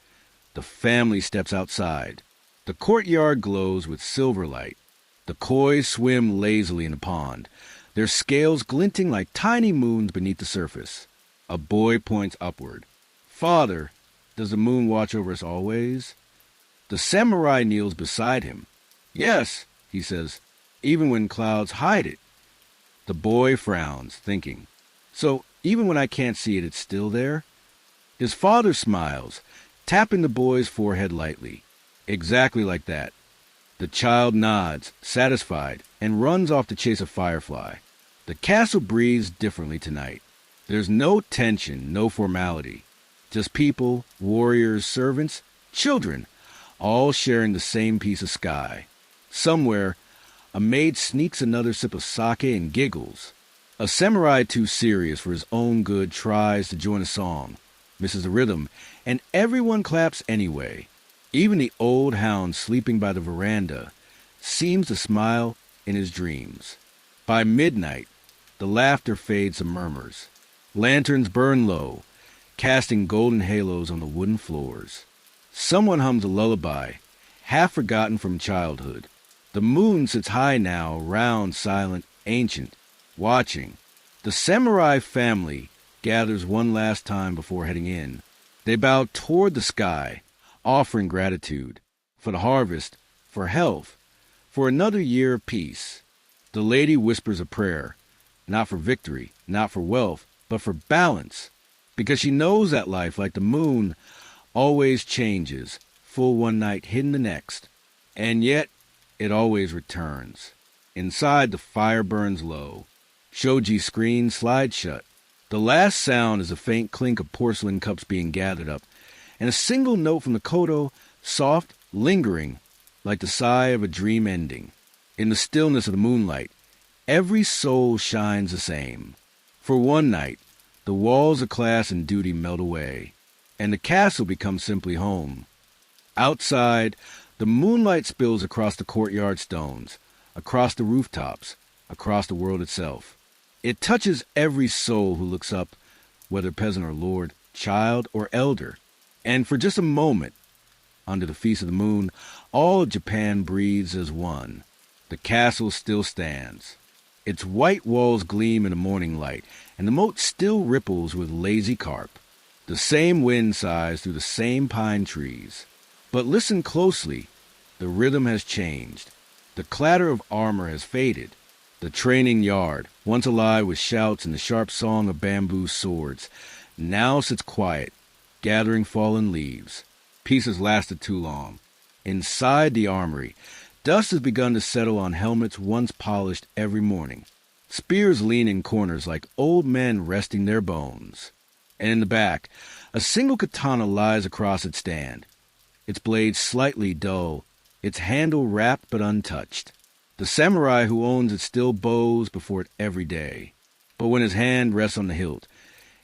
the family steps outside. The courtyard glows with silver light. The koi swim lazily in the pond, their scales glinting like tiny moons beneath the surface. A boy points upward. "Father, does the moon watch over us always?" The samurai kneels beside him. "Yes," he says, "even when clouds hide it." The boy frowns, thinking. "So even when I can't see it, it's still there?" His father smiles, tapping the boy's forehead lightly. "Exactly like that." The child nods, satisfied, and runs off to chase a firefly. The castle breathes differently tonight. There's no tension, no formality. Just people, warriors, servants, children, all sharing the same piece of sky. Somewhere, a maid sneaks another sip of sake and giggles. A samurai too serious for his own good tries to join a song, misses the rhythm, and everyone claps anyway. Even the old hound sleeping by the veranda seems to smile in his dreams. By midnight, the laughter fades to murmurs. Lanterns burn low, casting golden halos on the wooden floors. Someone hums a lullaby, half forgotten from childhood. The moon sits high now, round, silent, ancient, watching. The samurai family gathers one last time before heading in. They bow toward the sky, offering gratitude for the harvest, for health, for another year of peace. The lady whispers a prayer, not for victory, not for wealth, but for balance, because she knows that life, like the moon, always changes, full one night, hidden the next, and yet it always returns. Inside, the fire burns low. Shoji's screen slides shut. The last sound is a faint clink of porcelain cups being gathered up, and a single note from the koto, soft, lingering, like the sigh of a dream ending. In the stillness of the moonlight, every soul shines the same. For one night, the walls of class and duty melt away, and the castle becomes simply home. Outside, the moonlight spills across the courtyard stones, across the rooftops, across the world itself. It touches every soul who looks up, whether peasant or lord, child or elder. And for just a moment, under the feast of the moon, all of Japan breathes as one. The castle still stands. Its white walls gleam in the morning light, and the moat still ripples with lazy carp. The same wind sighs through the same pine trees. But listen closely. The rhythm has changed. The clatter of armor has faded. The training yard, once alive with shouts and the sharp song of bamboo swords, now sits quiet, gathering fallen leaves. Peace has lasted too long. Inside the armory, dust has begun to settle on helmets once polished every morning. Spears lean in corners like old men resting their bones. And in the back, a single katana lies across its stand, its blade slightly dull, its handle wrapped but untouched. The samurai who owns it still bows before it every day. But when his hand rests on the hilt,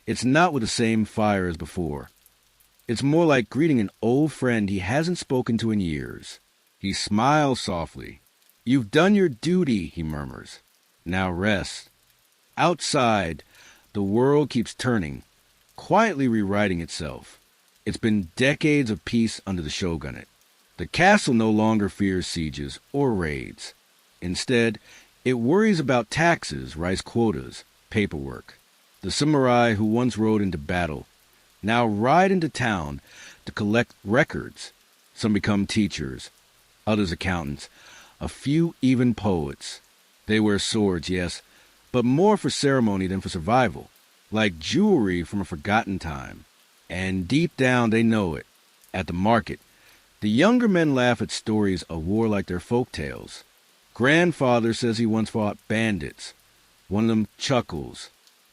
it's not with the same fire as before. It's more like greeting an old friend he hasn't spoken to in years. He smiles softly. "You've done your duty," he murmurs. "Now rest." Outside, the world keeps turning, quietly rewriting itself. It's been decades of peace under the shogunate. The castle no longer fears sieges or raids. Instead, it worries about taxes, rice quotas, paperwork. The samurai who once rode into battle now ride into town to collect records. Some become teachers, others accountants, a few even poets. They wear swords, yes, but more for ceremony than for survival, like jewelry from a forgotten time. And deep down they know it. At the market, the younger men laugh at stories of war like they're folk tales. Grandfather says he once fought bandits. One of them chuckles,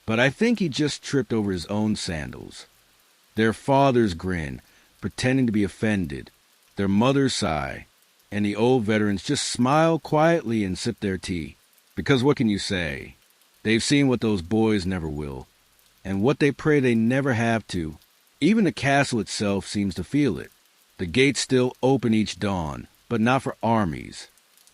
but I think he just tripped over his own sandals. Their fathers grin, pretending to be offended. Their mothers sigh, and the old veterans just smile quietly and sip their tea. Because what can you say? They've seen what those boys never will, and what they pray they never have to. Even the castle itself seems to feel it. The gates still open each dawn, but not for armies.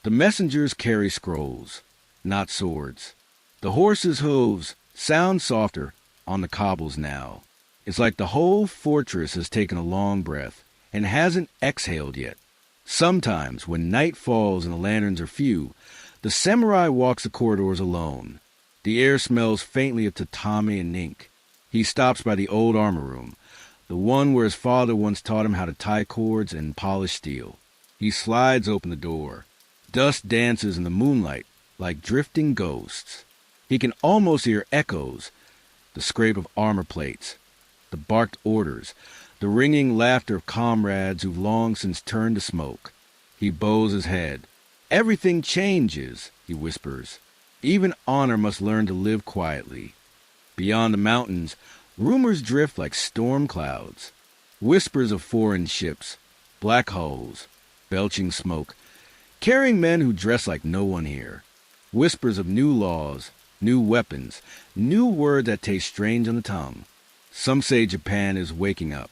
The messengers carry scrolls, not swords. The horses' hooves sound softer on the cobbles now. It's like the whole fortress has taken a long breath and hasn't exhaled yet. Sometimes, when night falls and the lanterns are few, the samurai walks the corridors alone. The air smells faintly of tatami and ink. He stops by the old armor room, the one where his father once taught him how to tie cords and polish steel. He slides open the door. Dust dances in the moonlight like drifting ghosts. He can almost hear echoes, the scrape of armor plates, the barked orders, the ringing laughter of comrades who've long since turned to smoke. He bows his head. "Everything changes," he whispers. "Even honor must learn to live quietly." Beyond the mountains, rumors drift like storm clouds. Whispers of foreign ships, black hulls, belching smoke, carrying men who dress like no one here. Whispers of new laws, new weapons, new words that taste strange on the tongue. Some say Japan is waking up.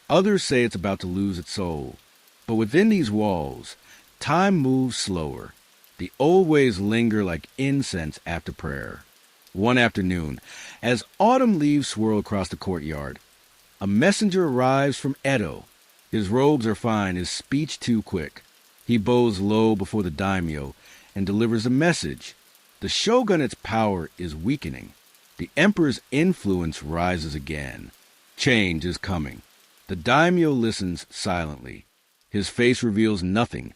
Others say it's about to lose its soul. But within these walls, time moves slower. The old ways linger like incense after prayer. One afternoon, as autumn leaves swirl across the courtyard, a messenger arrives from Edo. His robes are fine, his speech too quick. He bows low before the daimyo and delivers a message. The shogunate's power is weakening. The emperor's influence rises again. Change is coming. The daimyo listens silently. His face reveals nothing,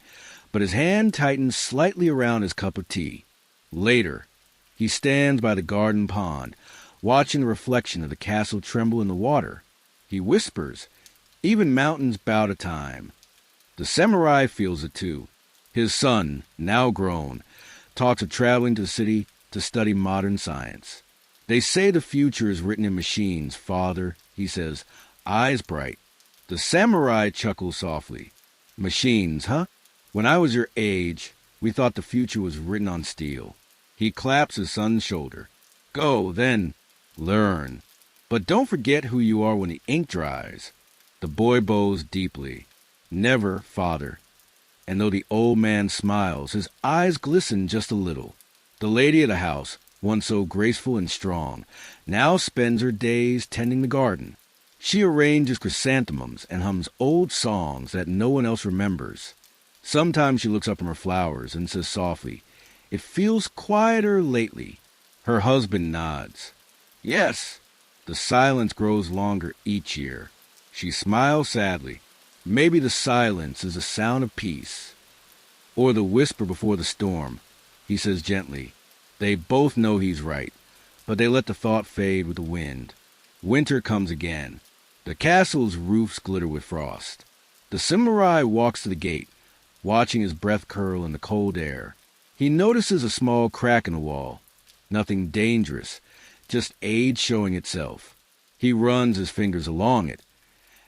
but his hand tightens slightly around his cup of tea. Later, he stands by the garden pond, watching the reflection of the castle tremble in the water. He whispers, "Even mountains bow to time." The samurai feels it too. His son, now grown, talks of traveling to the city to study modern science. "They say the future is written in machines, father," he says, eyes bright. The samurai chuckles softly. "Machines, huh? When I was your age, we thought the future was written on steel." He claps his son's shoulder. "Go, then, learn. But don't forget who you are when the ink dries." The boy bows deeply. "Never, father." And though the old man smiles, his eyes glisten just a little. The lady of the house, once so graceful and strong, now spends her days tending the garden. She arranges chrysanthemums and hums old songs that no one else remembers. Sometimes she looks up from her flowers and says softly, "It feels quieter lately." Her husband nods. "Yes." The silence grows longer each year. She smiles sadly. Maybe the silence is the sound of peace, or the whisper before the storm. He says gently. They both know he's right, but they let the thought fade with the wind. Winter comes again. The castle's roofs glitter with frost. The samurai walks to the gate, watching his breath curl in the cold air. He notices a small crack in the wall. Nothing dangerous, just age showing itself. He runs his fingers along it,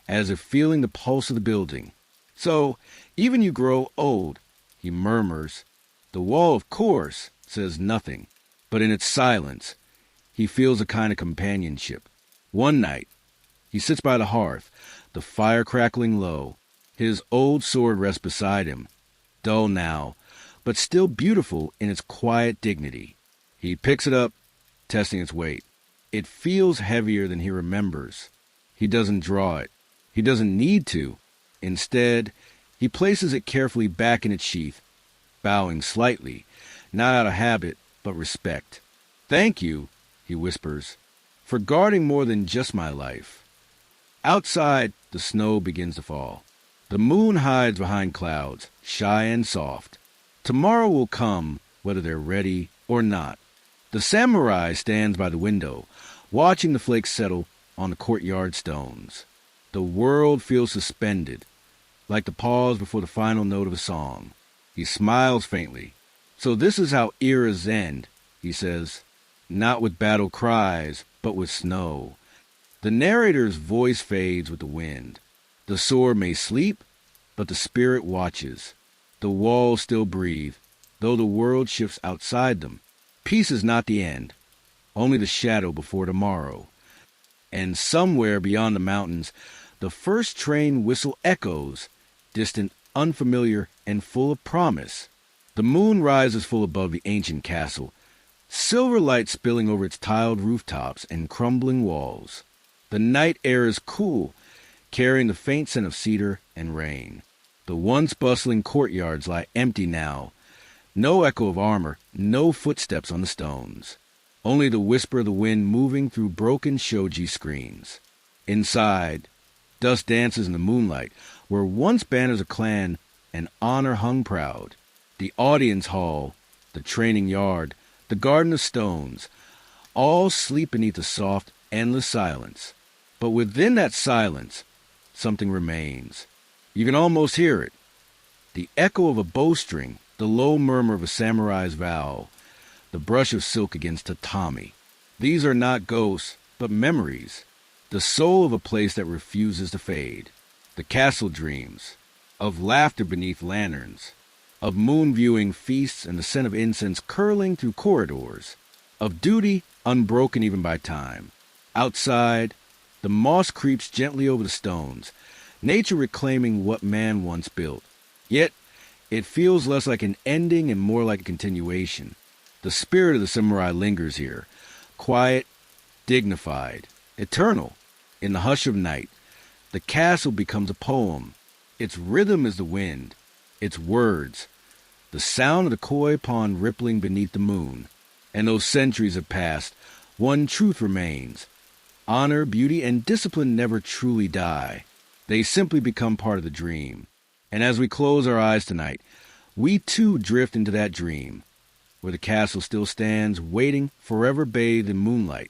as if feeling the pulse of the building. "So, even you grow old," he murmurs. The wall, of course, says nothing, but in its silence, he feels a kind of companionship. One night, he sits by the hearth, the fire crackling low. His old sword rests beside him, dull now, but still beautiful in its quiet dignity. He picks it up, testing its weight. It feels heavier than he remembers. He doesn't draw it. He doesn't need to. Instead, he places it carefully back in its sheath, bowing slightly, not out of habit, but respect. "Thank you," he whispers, "for guarding more than just my life." Outside, the snow begins to fall. The moon hides behind clouds, shy and soft. Tomorrow will come, whether they're ready or not. The samurai stands by the window, watching the flakes settle on the courtyard stones. The world feels suspended, like the pause before the final note of a song. He smiles faintly. "So this is how eras end," he says. "Not with battle cries, but with snow." The narrator's voice fades with the wind. The sword may sleep, but the spirit watches. The walls still breathe, though the world shifts outside them. Peace is not the end, only the shadow before tomorrow. And somewhere beyond the mountains, the first train whistle echoes, distant, unfamiliar, and full of promise. The moon rises full above the ancient castle, silver light spilling over its tiled rooftops and crumbling walls. The night air is cool, carrying the faint scent of cedar and rain. The once bustling courtyards lie empty now. No echo of armor, no footsteps on the stones. Only the whisper of the wind moving through broken shoji screens. Inside, dust dances in the moonlight, where once banners of clan and honor hung proud. The audience hall, the training yard, the garden of stones, all sleep beneath the soft, endless silence. But within that silence, something remains. You can almost hear it. The echo of a bowstring, the low murmur of a samurai's vow, the brush of silk against tatami. These are not ghosts, but memories. The soul of a place that refuses to fade. The castle dreams, of laughter beneath lanterns, of moon-viewing feasts and the scent of incense curling through corridors, of duty unbroken even by time. Outside, the moss creeps gently over the stones, nature reclaiming what man once built. Yet, it feels less like an ending and more like a continuation. The spirit of the samurai lingers here, quiet, dignified, eternal. In the hush of night, the castle becomes a poem. Its rhythm is the wind, its words, the sound of the koi pond rippling beneath the moon. And though centuries have passed, one truth remains. Honor, beauty, and discipline never truly die. They simply become part of the dream. And as we close our eyes tonight, we too drift into that dream, where the castle still stands, waiting, forever bathed in moonlight,